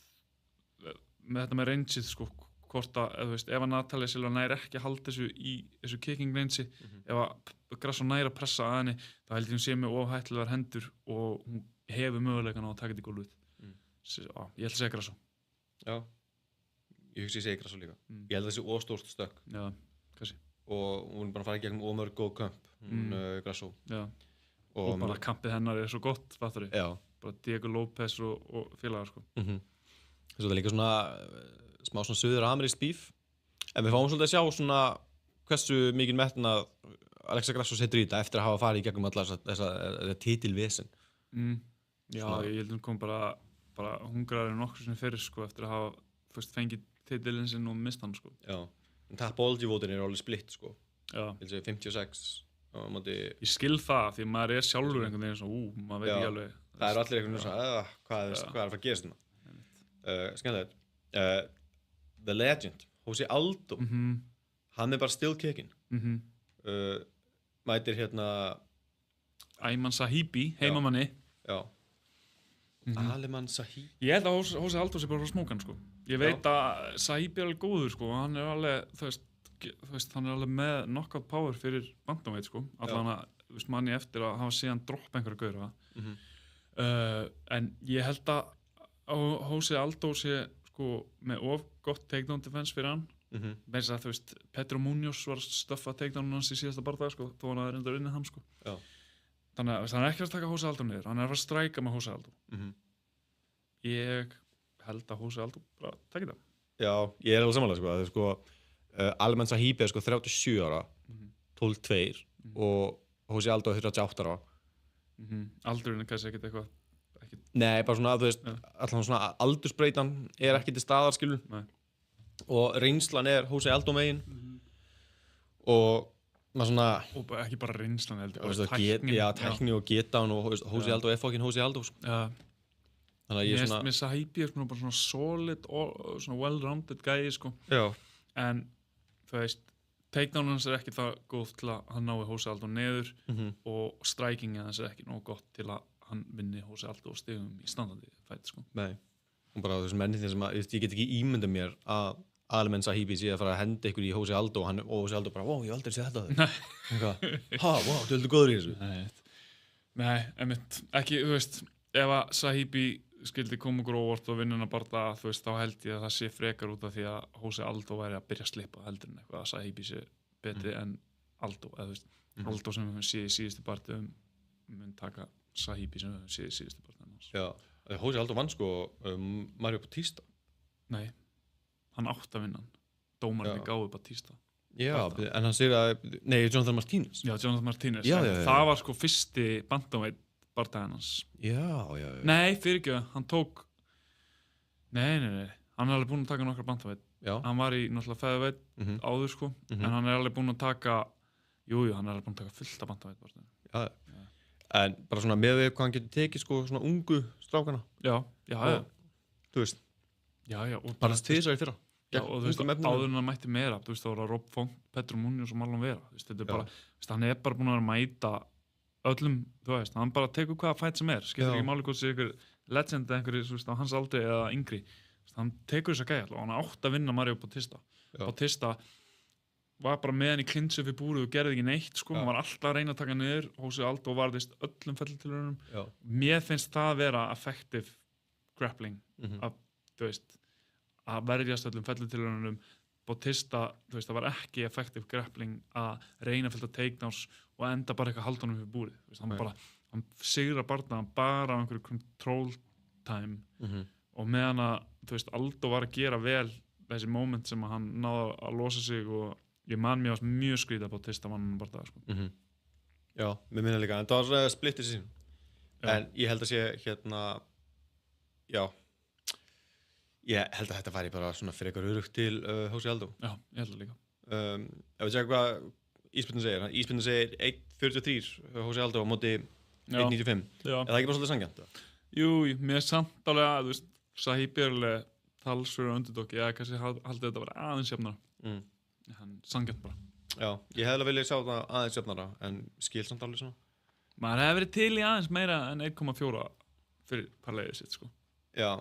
[SPEAKER 2] með þetta með rangeið, sko, hvort að, þú veist, ef að Natalia Silva næri ekki að halda þessu í þessu kicking range, ef að Grasso næri að pressa að henni, þá held ég hún sé með ofhættulegar hendur og hún hefur möguleikan á að taka þetta í gólfið. Ég ætla að segja Grasso.
[SPEAKER 1] Já, ég hugsi ég segi Grasso líka. Ég held að þessi ofstórt stökk.
[SPEAKER 2] Já.
[SPEAKER 1] Og hún bara farið gegnum ómörg góð kamp, Grasso.
[SPEAKER 2] Já. Og bara kampið hennar svo gott, fattur þið?
[SPEAKER 1] Já.
[SPEAKER 2] Bara Diego Lopez og félagar, sko.
[SPEAKER 1] Þess að það er líka svona smá svona suður-amerískt bíf. En við fáum svolítið að sjá svona hversu mikið metnað Alexa Grasso setur í þetta eftir að hafa farið í gegnum allar þessa titilvesen.
[SPEAKER 2] Já, ég held að hún kom bara hungraður nokkur sem fyrir, sko, eftir að hafa fengið titilinn sinn og mist hann, sko.
[SPEAKER 1] Já. Tapology-votin alveg splitt sko.
[SPEAKER 2] Já.
[SPEAKER 1] 56 á móti.
[SPEAKER 2] Ég skil það því maður sjálfur einhvern veginn svona, maður veit ekki alveg.
[SPEAKER 1] Það allir einhvern veginn svona, hvað er að fara að gerast hérna? Skemmtilegt. The Legend, Jose Aldo, hann bara still kicking. Mætir
[SPEAKER 2] Ayman Sahibi, heimamanni.
[SPEAKER 1] Já. Ayman Sahibi.
[SPEAKER 2] Ég held að Jose Aldo sé bara frá smókan sko. Ég veit að Sahibi alveg góður sko, hann alveg, þú veist, hann alveg með knockout power fyrir bantamveit sko, allan að, manni eftir að hafa síðan droppa einhverja gaura. En ég held að Jose Aldo sé sko með of gott takedown defense fyrir hann. Meins að þú veist, Pedro Munoz var að stöffa takedown hans í síðasta bardaga sko, þó hann hafði reyndar unnið hann sko.
[SPEAKER 1] Já.
[SPEAKER 2] Þannig að hann ekki að taka Jose Aldo niður, hann að fara að stræka með Jose Aldo. Ég held að Jose Aldo bara takir það.
[SPEAKER 1] Já, ég alveg samanlega sko, Ayman Sahibi sko 37 ára, 12-2 og Jose Aldo 38 ára.
[SPEAKER 2] Aldurinn kannski ekkert eitthvað.
[SPEAKER 1] Nei, bara svona, þú veist, allan svona aldursbreytan ekki til staðar, skilur.
[SPEAKER 2] Nei.
[SPEAKER 1] Og reynslan Jose Aldo megin. Og maður svona...
[SPEAKER 2] Og ekki bara reynslan, heldur.
[SPEAKER 1] Tækni. Já, tækni og getaun og Jose Aldo fucking Jose Aldo, sko.
[SPEAKER 2] Já.
[SPEAKER 1] Þannig að ég svona...
[SPEAKER 2] Mér Sahibi bara svona solid, svona well-rounded gæi, sko.
[SPEAKER 1] Já.
[SPEAKER 2] En, þú veist, takedown hans ekki það góð til að hann nái Jose Aldo neður og strikingið hans ekki nóg gott til að hann vinni Jose Aldo og stigum í standandi fæti, sko.
[SPEAKER 1] Nei. Og bara þessum menninni sem ég get ekki ímyndað mér að Ayman Sahibi sé að fara að henda ykkur í Jose Aldo og Jose Aldo bara, wow, ég hef aldrei séð þetta þau. Wow, þú heldur góður í þessu.
[SPEAKER 2] Nei, einmitt, ekki, þú veist, ef að Sahibi skildi koma okkur óvart og vinna hann að barða, þú veist, þá held ég að það sé frekar út af því að Jose Aldo væri að byrja að slippa heldur en eitthvað að Sahibi sé betri en Aldo, eða þú veist, Aldo sem við höfum séð í síðustu barðum mun taka Sahibi sem við höfum séð í síðustu barðum.
[SPEAKER 1] Já, Jose Aldo vann sko Mario Bautista.
[SPEAKER 2] Nei, hann átt að vinna hann. Dómarinn gáði Bautista.
[SPEAKER 1] Já, en hann segir að Jonathan Martínez.
[SPEAKER 2] Já, Jonathan Martínez. Það var sko fyrsti bantamveit bardaginn hans.
[SPEAKER 1] Já.
[SPEAKER 2] Nei, fyrirgefðu, hann tók Nei, hann er alveg búinn að taka nokkra bantamveit. Hann var í náttúrulega featherweight áður sko, en hann er alveg búinn að taka Jú, hann er alveg búinn að taka fullt af bantamveit bardaginn.
[SPEAKER 1] Já. En bara svona með hvað hann getur tekið sko svona ungu strákana.
[SPEAKER 2] Já.
[SPEAKER 1] Þú veist.
[SPEAKER 2] Já, og
[SPEAKER 1] bara tvisvar í fyrra.
[SPEAKER 2] Já, og þú veist, áður en hann mætti meira, þú veist, þá var það Rob Font, Petr Munoz og Marlon Vera, þú veist, þetta bara, þú veist, hann bara búinn að vera að mæta öllum, þú veist, hann bara tekur hvaða fætt sem skiptir ekki máli hvort sé ykkur legend eða einhverju, þú veist, á hans aldri eða yngri, þú veist, hann tekur þessa gæja og hann átt að vinna Mario Bautista. Bautista var bara með hann í klinsu fyrir búrið og gerði ekki neitt, sko, hann var alltaf að reyna að taka niður, Jose Aldo varðist öllum felltilraunum. Mér finnst það vera effective grappling, þú veist, að verjast öllum fellutilraunum. Bautista, þú veist, það var ekki effective grappling að reyna fullt af takedowns og enda bara eitthvað halda honum fyrir búrið. Þú veist, hann sigrar barnaðan bara á einhverju control time og meðan að, þú veist, Aldo var að gera vel þessi moment sem að hann náði að losa sig og ég man mér mjög skrítið að Bautista vann hann barnaða, sko.
[SPEAKER 1] Já, mér minna líka, en það var splittið sín. En ég held að sé ég held að þetta væri bara svona fyrir eitthvað örugt til Jose Aldo.
[SPEAKER 2] Já, ég held að líka.
[SPEAKER 1] Ef við segja hvað Ísbjörn segir. Ísbjörn segir 1.43 Jose Aldo á móti 1.95. Er það ekki bara svolítið sanngjarnt?
[SPEAKER 2] Jú, mér er samt alveg að, þú veist, Sahib er alveg talsverður underdog. Ég kannski haldið þetta bara aðeins jafnara. Sanngjarnt bara.
[SPEAKER 1] Já, ég hefði alveg viljað sjá það aðeins jafnara, en skil samt alveg svona.
[SPEAKER 2] Maður hefði verið til í aðeins meira en 1.4 fyrir parleiðið sitt, sko.
[SPEAKER 1] Já.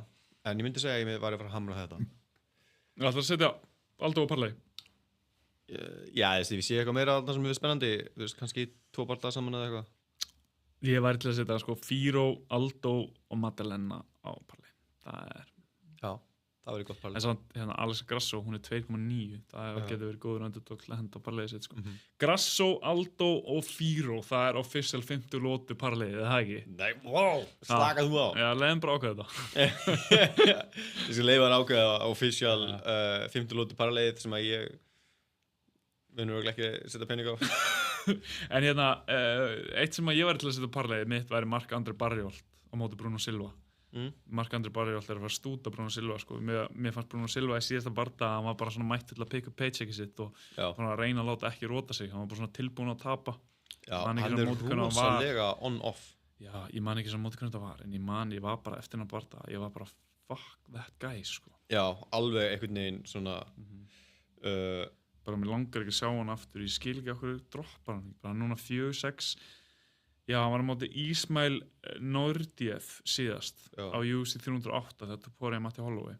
[SPEAKER 1] En ég myndi segja að ég var að fara að hamra þetta.
[SPEAKER 2] Þú ætlar að setja Aldo og parlay?
[SPEAKER 1] Já, ég sé eitthvað meira þarna sem er spennandi. Þú veist, kannski 2 bardagar saman eða eitthvað.
[SPEAKER 2] Ég væri til að setja sko Firo, Aldo og Maddalena á parlay.
[SPEAKER 1] Já, það verið gott parlay.
[SPEAKER 2] En samt, hérna, Alex Grasso, hún er 2.9. Það getur verið góður underdog til að henda parlayið sitt, sko. Grasso, Aldo og Firo, það er official 50 lótu parlayið, það ekki?
[SPEAKER 1] Nei, wow, slakað þú á.
[SPEAKER 2] Já, leiðum bara ákveða þetta.
[SPEAKER 1] Ég skal leiða hann ákveða official 50 lótu parlayið sem að ég munur ekki setja pening á.
[SPEAKER 2] En hérna, eitt sem að ég væri til að setja parlayið mitt væri Marc-André Barriault á móti Bruno Silva. Marc-André Barriault er að fara að stúta Bruno Silva, sko. Mér fannst Bruno Silva í síðasta bardaga, hann var bara svona mætt til að pick up paycheckið sitt og svona að reyna að láta ekki róta sig. Hann var bara svona tilbúin að tapa.
[SPEAKER 1] Já, hann er rosalega on-off.
[SPEAKER 2] Já, ég man ekki sem móti hvernig þetta var, en ég var bara eftir hann bardaga, ég var bara fuck that guy, sko.
[SPEAKER 1] Já, alveg einhvern veginn svona
[SPEAKER 2] bara mér langar ekki að sjá hann aftur, ég skil ekki okkur droppar hann, bara núna 4-6. Já, hann var á móti Ismail Nordiev síðast á UFC 308 þegar Topuria mætti Holloway.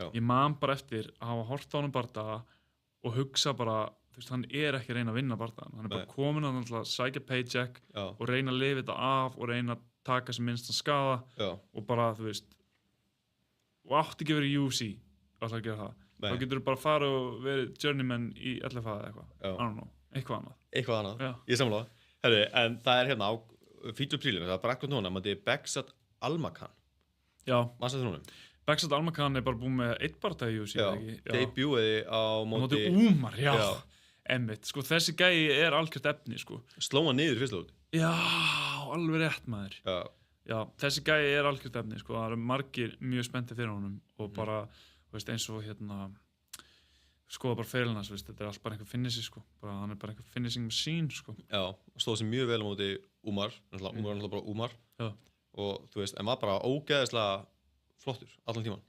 [SPEAKER 2] Ég man bara eftir að hafa hort á hann bardaga og hugsa bara, þú veist, hann er ekki að reyna að vinna bardagan. Hann er bara komin að sækja paycheck og reyna að lifa þetta af og reyna að taka sem minnstan skaða og bara, þú veist, og átti ekki verið í UFC að gera það. Þá getur þú bara fara og verið journeyman í LFA eða eitthvað. I don't know, eitthvað annað.
[SPEAKER 1] Eitthvað annað, ég samla það. Herri, en það er hérna á feature prílinu, það er bara ekkert núna, maður er Beksat Almakhan.
[SPEAKER 2] Já.
[SPEAKER 1] Maður sætti núna?
[SPEAKER 2] Beksat Almakhan er bara búinn með 1 bardaga í UFC, ekki?
[SPEAKER 1] Já, debuiði á móti
[SPEAKER 2] Umar, já. Einmitt, sko, þessi gæi er algjört efni, sko.
[SPEAKER 1] Sló hann niður fyrst út?
[SPEAKER 2] Já, alveg rétt, maður. Já, þessi gæi er algjört efni, sko, það eru margir mjög spenntir fyrir honum og bara, þú veist, eins og hérna skoða bara ferilnas, þetta er allt bara einhver finishing, sko. Hann er bara einhver finishing machine, sko. Já, og stóð sér mjög vel á móti Umar. Umar er náttúrulega bara Umar. Já. Og þú veist, en var bara ógeðislega flottur allan tíman.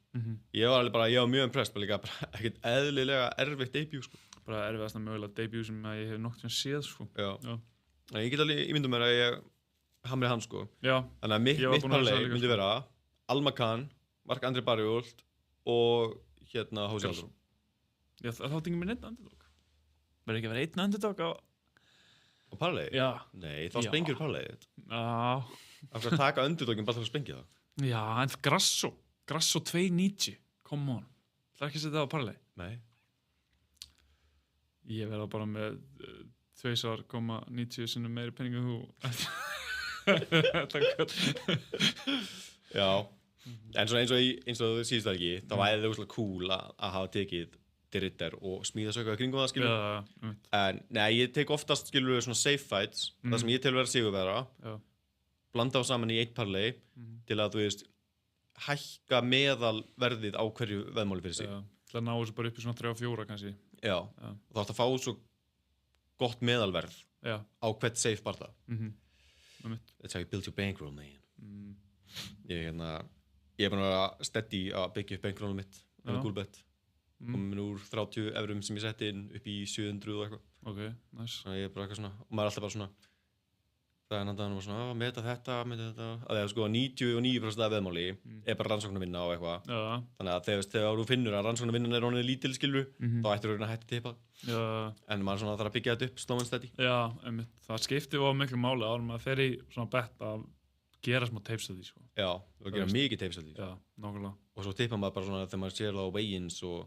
[SPEAKER 2] Ég var mjög impressed, bara líka ekkert eðlilega erfitt debut, sko. Bara erfiðast mögulega debut sem ég hef nokkuð sem séð, sko. Já. En ég get alveg ímyndum mér að ég hamri hann, sko. Já. Þannig að mitt parlay myndi vera Almakhan, Marc-André Barriault og hérna Jose Aldo. Já, þá tengir mér einn underdog. Verður ekki að vera einn underdog á parlayið? Já. Nei, þá spengir parlayið. Já. Af hverju að taka underdogin bara til að spengja það? Já, en Grasso 2.90, come on. Það er ekki að setja það á parlayið? Nei. Ég verða bara með 2,90 sinnum meiri penning en þú. Já. En eins og þú síðust það ekki, þá væri það úrslega cool að hafa tekið
[SPEAKER 1] ritter og smíða sökka kringum það, skilur. En nei, ég tek oftast, skilur, svona safe fights, það sem ég tel vera sigurvegara, blanda á saman í eitt parlay til að, þú veist, hækka meðalverðið á hverju veðmáli fyrir sig.
[SPEAKER 2] Til að ná þessu bara upp í svona 3-4 kannski.
[SPEAKER 1] Já, og þá átt að fá svo gott meðalverð á hvert safe barða. That's how you build your bankroll, man. Ég er búin að vera steady að byggja upp bankrollum mitt með Gulbet. Komin úr 30 eurum sem ég setti inn upp í 700 og eitthvað.
[SPEAKER 2] Ok, nice.
[SPEAKER 1] Þannig að ég er bara eitthvað svona, og maður er alltaf bara svona, það er nandaðan og svona, meta þetta. Að það sko 99% af veðmáli er bara rannsóknarvinna og eitthvað. Þannig að þegar þú finnur að rannsóknarvinnan er honum lítil, skilur, þá ættir þú að hætta tippa. En maður svona þarf að byggja þetta upp, slow and steady.
[SPEAKER 2] Já, það skiptir of miklu máli áður maður fer í svona bett að gera smá tapes-study, sko.
[SPEAKER 1] Já, þú gera mikið tapes-study.
[SPEAKER 2] Já, nákvæmlega.
[SPEAKER 1] Og svo tippa maður bara svona þegar maður sér það á weigh-ins og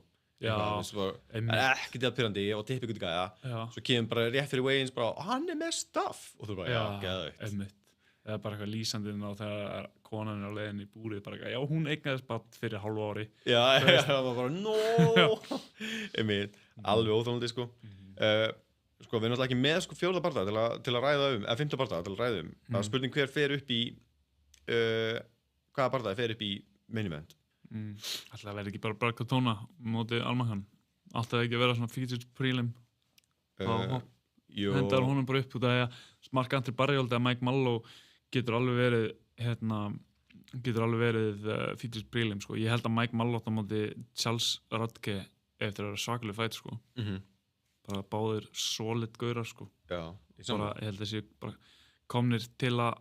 [SPEAKER 1] ekki til að pyrrandi og tippa ykkur til gæða. Svo kemur bara rétt fyrir weigh-ins bara, hann er með stuff. Og þú bara, geðveikt. Eða bara eitthvað lýsandi á þegar konan á leiðinni í búrið, bara eitthvað, já, hún eignaðist bara fyrir hálfu ári. Já, það var bara, no! Alveg óþólandi, sko. Sko, við erum alltaf ekki með sko 4. bardaga til að ræða eða 5. bardaga til að ræða Það er spurning hver fer upp í hvaða bardaga fer upp í main event.
[SPEAKER 2] Alltaf verður ekki bara Barcatona móti Almahan. Alltaf ekki að vera svona featured prelim. Hendar honum bara upp út af að Mark Antri Barriold eða Mike Mallow getur alveg verið featured prelim, sko. Ég held að Mike Mallow á móti Charles Rodke eftir að vera svakaleg fight, sko. Bara báðir solid gaurar, sko.
[SPEAKER 1] Já,
[SPEAKER 2] ég held að þessi bara komnir til að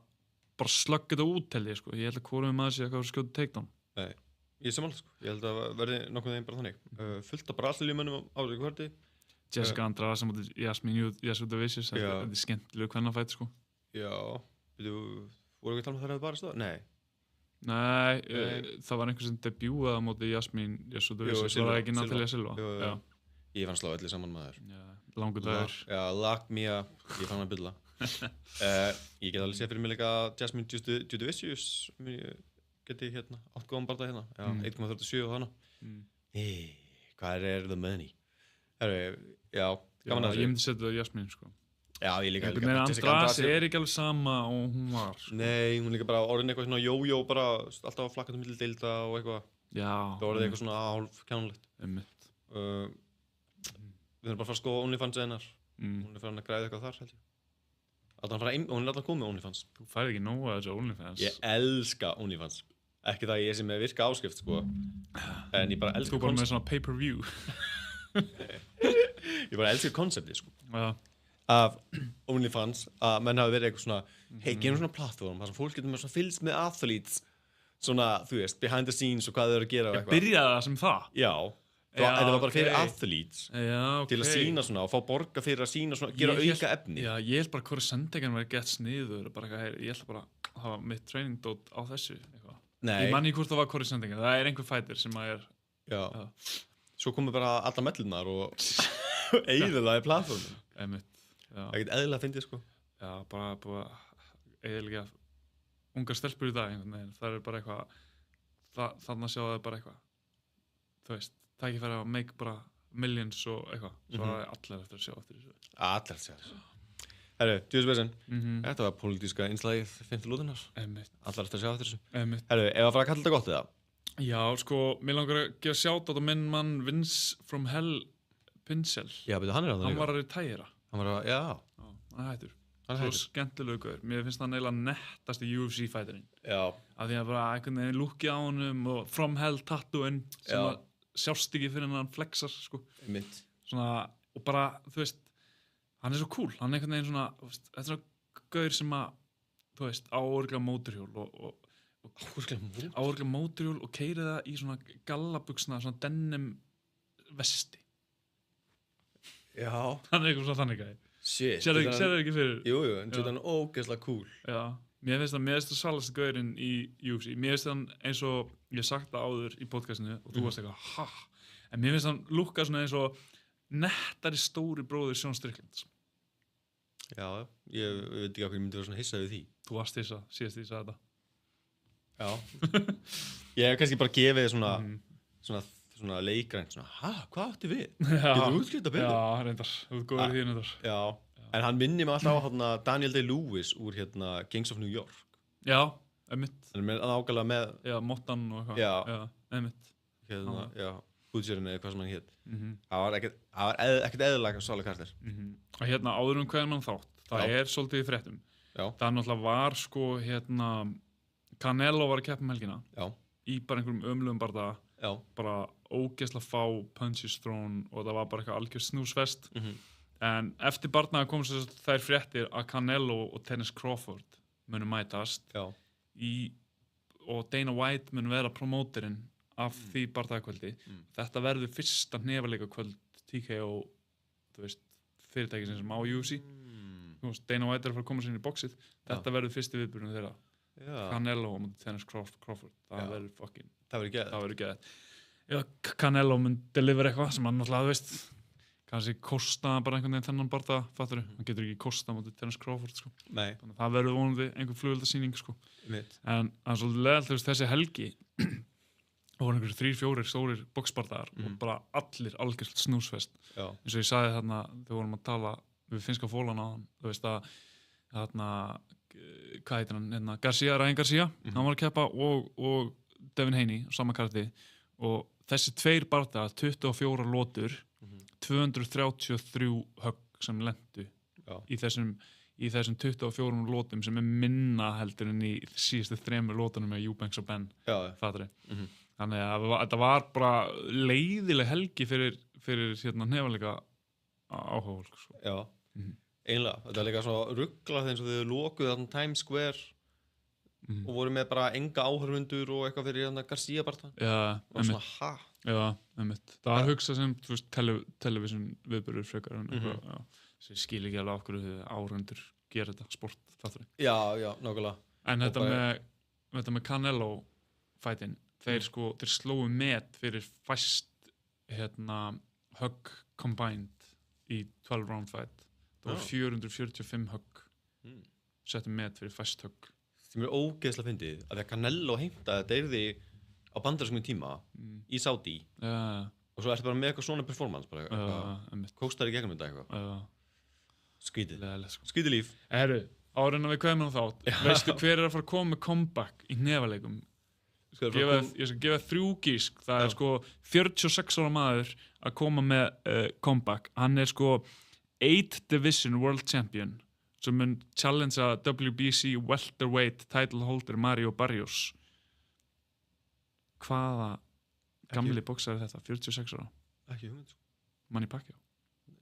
[SPEAKER 2] bara slögga þetta út, held ég, sko. Ég held að hvorum maður sé eitthvað að skjóta takedown.
[SPEAKER 1] Nei, ég sammála, sko. Ég held að verði nokkuð þeim bara þannig. Fullt af brasilíumönnum á þessu kvöldi.
[SPEAKER 2] Jessica Andrade sem átti Jasmine Jasudavicius, þetta er skemmtilegu kvennafætt, sko.
[SPEAKER 1] Já, voru ekki að tala um það að bara stöða?
[SPEAKER 2] Nei, það var einhver sem debjúaði á móti Jasmine Jasudavicius, var það ekki Natalia Silva?
[SPEAKER 1] Já. Ég fann slá öllu saman maður.
[SPEAKER 2] Langur dagur.
[SPEAKER 1] Já, lag mía, ég fann að bylla. Ég get alveg séð fyrir mig líka Jasmine Jasudavicius, geti átt góðan barða hérna. Já, 1,37 og hana. Hvað er the money? Já, gaman að
[SPEAKER 2] þessu. Ég myndi setja það Jasmine, sko.
[SPEAKER 1] Já, ég líka.
[SPEAKER 2] Andrade er ekki alveg sama og hún var, sko.
[SPEAKER 1] Nei, hún líka bara orðin eitthvað svona jójó, bara alltaf að flakka til milli deilda og eitthvað.
[SPEAKER 2] Já.
[SPEAKER 1] Það orðið eitthvað svona hálf kjánulegt. Við þurfum bara að fara að skoða OnlyFans hennar. Hún er farin að græða eitthvað þar, held ég. Hún er alltaf komið með OnlyFans.
[SPEAKER 2] Þú færði ekki nóg að þessu OnlyFans.
[SPEAKER 1] Ég elska OnlyFans. Ekki það ég sem er virka áskrift, sko. En ég bara elska
[SPEAKER 2] Þú bara með svona pay-per-view.
[SPEAKER 1] Ég bara elska konceptið, sko. Af OnlyFans, að menn hafi verið eitthvað svona, gerum svona plattform, þar sem fólk getur með svona fylgst með athletes, svona, þú veist, behind the scenes og hvað þau eru að gera og eitthvað.
[SPEAKER 2] Byrjaði það sem það?
[SPEAKER 1] Já. Þetta var bara fyrir athletes til að sína svona og fá borga fyrir að sína svona, gera auka efni.
[SPEAKER 2] Já, ég held bara hvori sendingan verið gett sniður, ég held bara að hafa mitt training dot á þessu eitthvað. Ég man ekki hvort það var hvori sendingan, það er einhver fighter sem að er.
[SPEAKER 1] Já. Svo komið bara alla mellunar og eyðilaði plattformum. Það get eðlilega fyndið, sko.
[SPEAKER 2] Já, bara eðlilega ungar stelpur í dag, það er bara eitthvað, þannig að sjá það bara eitthvað, þú veist. Það ekki færi að make bara millions og eitthvað. Svo er allir eftir að sjá eftir þessu.
[SPEAKER 1] Allir eftir að sjá þessu. Herru, Djúsbjörnsson, þetta var pólitíska innslagið 5. lúðunar. Allir eftir að sjá eftir þessu. Herru, ef að fara að kalla þetta gott eða?
[SPEAKER 2] Já, sko, mér langar að gefa sjátt á minn mann Vince from Hell Pincel.
[SPEAKER 1] Já, betur hann er á það líka.
[SPEAKER 2] Hann var að retæra.
[SPEAKER 1] Hann var að, já.
[SPEAKER 2] Hann hættur. Svo skemmtilegu gaur. Mér finnst hann eiginlega nettasti UFC-fæterinn.
[SPEAKER 1] Já.
[SPEAKER 2] Af því að bara einhvern veginn lúkki á honum og from Hell tattooinn sem að sjást ekki fyrir hann flexar, sko. Svona, og bara, þú veist, hann er svo cool. Hann er einhvern veginn svona, þetta er svona gaur sem að, þú veist, áorgla mótorhjól áorgla mótorhjól og keiri það í svona gallabuxna, svona denim vesti.
[SPEAKER 1] Já.
[SPEAKER 2] Hann er eitthvað svona þannig gæði.
[SPEAKER 1] Shit.
[SPEAKER 2] Sérðu ekki fyrir?
[SPEAKER 1] Jú, en þetta er hann ógeðslega cool.
[SPEAKER 2] Já. Mér finnst það svalast gaurinn í UFC. Mér finnst hann eins og, ég sagt það áður í podcastinu og þú varst eitthvað, ha? En mér finnst hann lúkka svona eins og nettari stóri bróðir Sean Strickland.
[SPEAKER 1] Já, ég veit ekki hvað ég myndi vera svona hissað við því.
[SPEAKER 2] Þú varst hissað, síðast því ég sagði þetta.
[SPEAKER 1] Já. Ég hef kannski bara gefið svona svona leikrænt svona, hvað átti við? Getur útskýrt að byrja?
[SPEAKER 2] Já, reyndar, þú ert góður í því reyndar.
[SPEAKER 1] Já, en hann minnir mig alltaf á Daniel Day-Lewis úr Gangs of New York.
[SPEAKER 2] Já, einmitt.
[SPEAKER 1] Hann er ágæðlega með...
[SPEAKER 2] Já, Mottan og eitthvað.
[SPEAKER 1] Já,
[SPEAKER 2] einmitt.
[SPEAKER 1] Já, Hoodgerinn eða hvað sem hann hét. Það var ekkert eðlilega svalir karakter.
[SPEAKER 2] Og áður hvernig mann þátt, það er svolítið í fréttum.
[SPEAKER 1] Já.
[SPEAKER 2] Það náttúrulega var sko, Canelo var að keppa helgina.
[SPEAKER 1] Já.
[SPEAKER 2] Í bara einhverjum ömlugum bardaga.
[SPEAKER 1] Já.
[SPEAKER 2] Bara ógeðslega fá punches thrown og það var bara eitthvað algjör snúsfest. En eftir bardaga kom þær fréttir að Canelo og Dennis Crawford munu mætast.
[SPEAKER 1] Já.
[SPEAKER 2] Og Dana White mun vera promóterinn af því bardagakvöldi. Þetta verður fyrsta hnefarleika kvöld TKO, þú veist, fyrirtækisins sem á UFC. Dana White er að fara að koma sér inn í boxið. Þetta verður fyrsti viðburðurinn þeirra. Canelo og Dennis Crawford. Það verður fucking...
[SPEAKER 1] Það verður geðið.
[SPEAKER 2] Já, Canelo mun deliver eitthvað sem hann náttúrulega, þú veist, kannski kosta bara einhvern veginn þennan bardaga, fattur þú? Hann getur ekki kosta mútið Dennis Crawford, sko.
[SPEAKER 1] Nei.
[SPEAKER 2] Þannig að það verður vonandi einhver flugveldasýning, sko.
[SPEAKER 1] Mitt.
[SPEAKER 2] En það er svolítið leiðilegt, þú veist, þessi helgi voru einhverjir 3-4 stórir boxbardagar og bara allir algjört snúsfest.
[SPEAKER 1] Já.
[SPEAKER 2] Eins og ég sagði þarna, þegar vorum að tala við finnska fólan á hann, þú veist að þarna, hvað heitir hann, Ryan Garcia, hann var að keppa og Devin Haney, sama karti og þessi tveir bardagar, 24 lótur, 233 högg sem lendu í þessum 24 lótum sem minna heldur en í síðustu 3 lótunum með Eubanks og Ben, fattur þið. Þannig að þetta var bara leiðileg helgi fyrir hnefarleika áhugafólk. Sko.
[SPEAKER 1] Já, einlega. Þetta er líka svo rugglað eins og þau lokuðu þarna Times Square og voru með bara enga áhorfundur og eitthvað fyrir Garcia barða.
[SPEAKER 2] Já,
[SPEAKER 1] og svona,
[SPEAKER 2] Já, einmitt. Það var hugsað sem, þú veist, television viðburður frekar en eitthvað, sem skil ekki alveg af hverju áhorfundur gera þetta sport, fattur þið. Já, nákvæmlega. En þetta með Canelo fætin, þeir slóu met fyrir fæst högg combined í 12 round fight. Það var 445 högg settu met fyrir fæst högg.
[SPEAKER 1] sem ógeðslega fyndið að því að Canelo heimtaði þetta yrði á bandarískum tíma í Saudi og svo ertu bara með eitthvað svona performance bara kóstar í gegnum þetta eitthvað skrítið líf.
[SPEAKER 2] Herru, áður en við kveðum á þátt, veistu hver er að fara að koma með comeback í hnefaleikum? Ég skal gefa 3 gísk. Það er 46 ára maður að koma með comeback. Hann er 8 division world champion sem mun challengea WBC welterweight title holder Mario Barrios. Hvaða gamli boxar er þetta? 46 ára?
[SPEAKER 1] Ekki hugmynd.
[SPEAKER 2] Manny Pacquiao.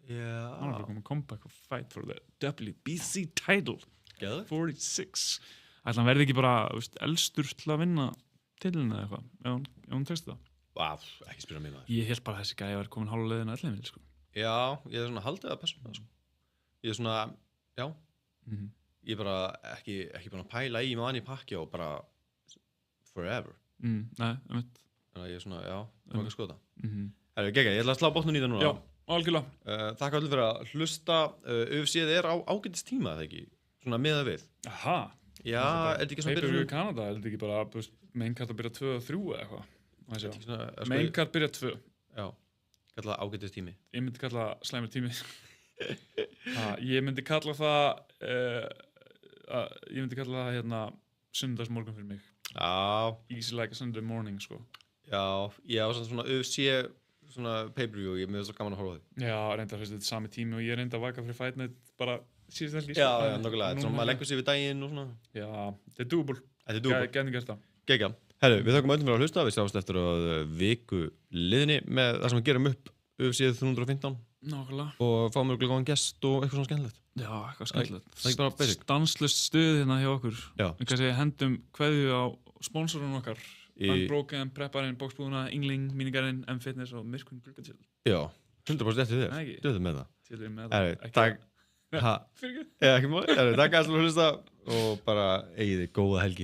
[SPEAKER 1] Já.
[SPEAKER 2] Hann er að koma comeback og fight for the WBC title. 46. Ætla hann verði ekki bara elstur til að vinna titlinu eða eitthvað, ef hún tekst það.
[SPEAKER 1] Ekki spyrja mig maður.
[SPEAKER 2] Ég held bara að þessi gæi var komin hálfa leiðina 11 mil,
[SPEAKER 1] Já, ég er haldið það persónulega, Ég er já. Ég er bara ekki búin að pæla í Manny Pacquiao bara forever.
[SPEAKER 2] Nei, einmitt.
[SPEAKER 1] Þannig að ég er já, það var ekki að skoða það. Herru, geggjað, ég ætla að slá botnun í það núna.
[SPEAKER 2] Já, algjörlega.
[SPEAKER 1] Takk allir fyrir að hlusta. UFC er á ágætis tíma, eða ekki? Svona miðað við.
[SPEAKER 2] Aha.
[SPEAKER 1] Já, er þetta ekki svona
[SPEAKER 2] byrja... Pay-per-view í Kanada, er þetta ekki bara maincard að byrja 2 og 3 eða eitthvað? Maincard byrja 2.
[SPEAKER 1] Já, kalla það ágætis tími.
[SPEAKER 2] Ég myndi kalla það slæmur tími. Ég myndi kalla það sunnudagsmorgun fyrir mig.
[SPEAKER 1] Já.
[SPEAKER 2] Easy like a Sunday morning,
[SPEAKER 1] Já, ég á svona UFC svona pay-per-view, ég með þess að gaman að horfa á því.
[SPEAKER 2] Já, reyndar þetta er sami tími og ég reyndi að vaka fyrir Fight Night bara síðust helgi.
[SPEAKER 1] Já, nokkulega, svona maður leggur sér við daginn og svona.
[SPEAKER 2] Já, þetta er doable. Gæti gert það.
[SPEAKER 1] Geggjað. Herru, við þökkum öllum fyrir að hlusta, við sjáumst eftir viku liðinni með það sem við gerum upp UFC 315.
[SPEAKER 2] Nákvæmlega.
[SPEAKER 1] Og fáum við góðan gest og eitthvað svona skemmtilegt.
[SPEAKER 2] Já, eitthvað skemmtilegt.
[SPEAKER 1] Það er ekki bara basic.
[SPEAKER 2] Stanslust stuð hérna hjá okkur.
[SPEAKER 1] Já.
[SPEAKER 2] Við kannski hendum kveðju á sponsorun okkar. Unbroken, Prepparinn, Boxbúðuna, Yngling, Minigarinn, M-Fitness og Myrkun Gluggatjöld.
[SPEAKER 1] Já, 100% eftir þér.
[SPEAKER 2] Ekki.
[SPEAKER 1] Döðum með það.
[SPEAKER 2] Tjöldum með það.
[SPEAKER 1] Takk.
[SPEAKER 2] Fyrir ekki.
[SPEAKER 1] Ekki máli. Takk að hlusta og bara eigið þið góða helgi.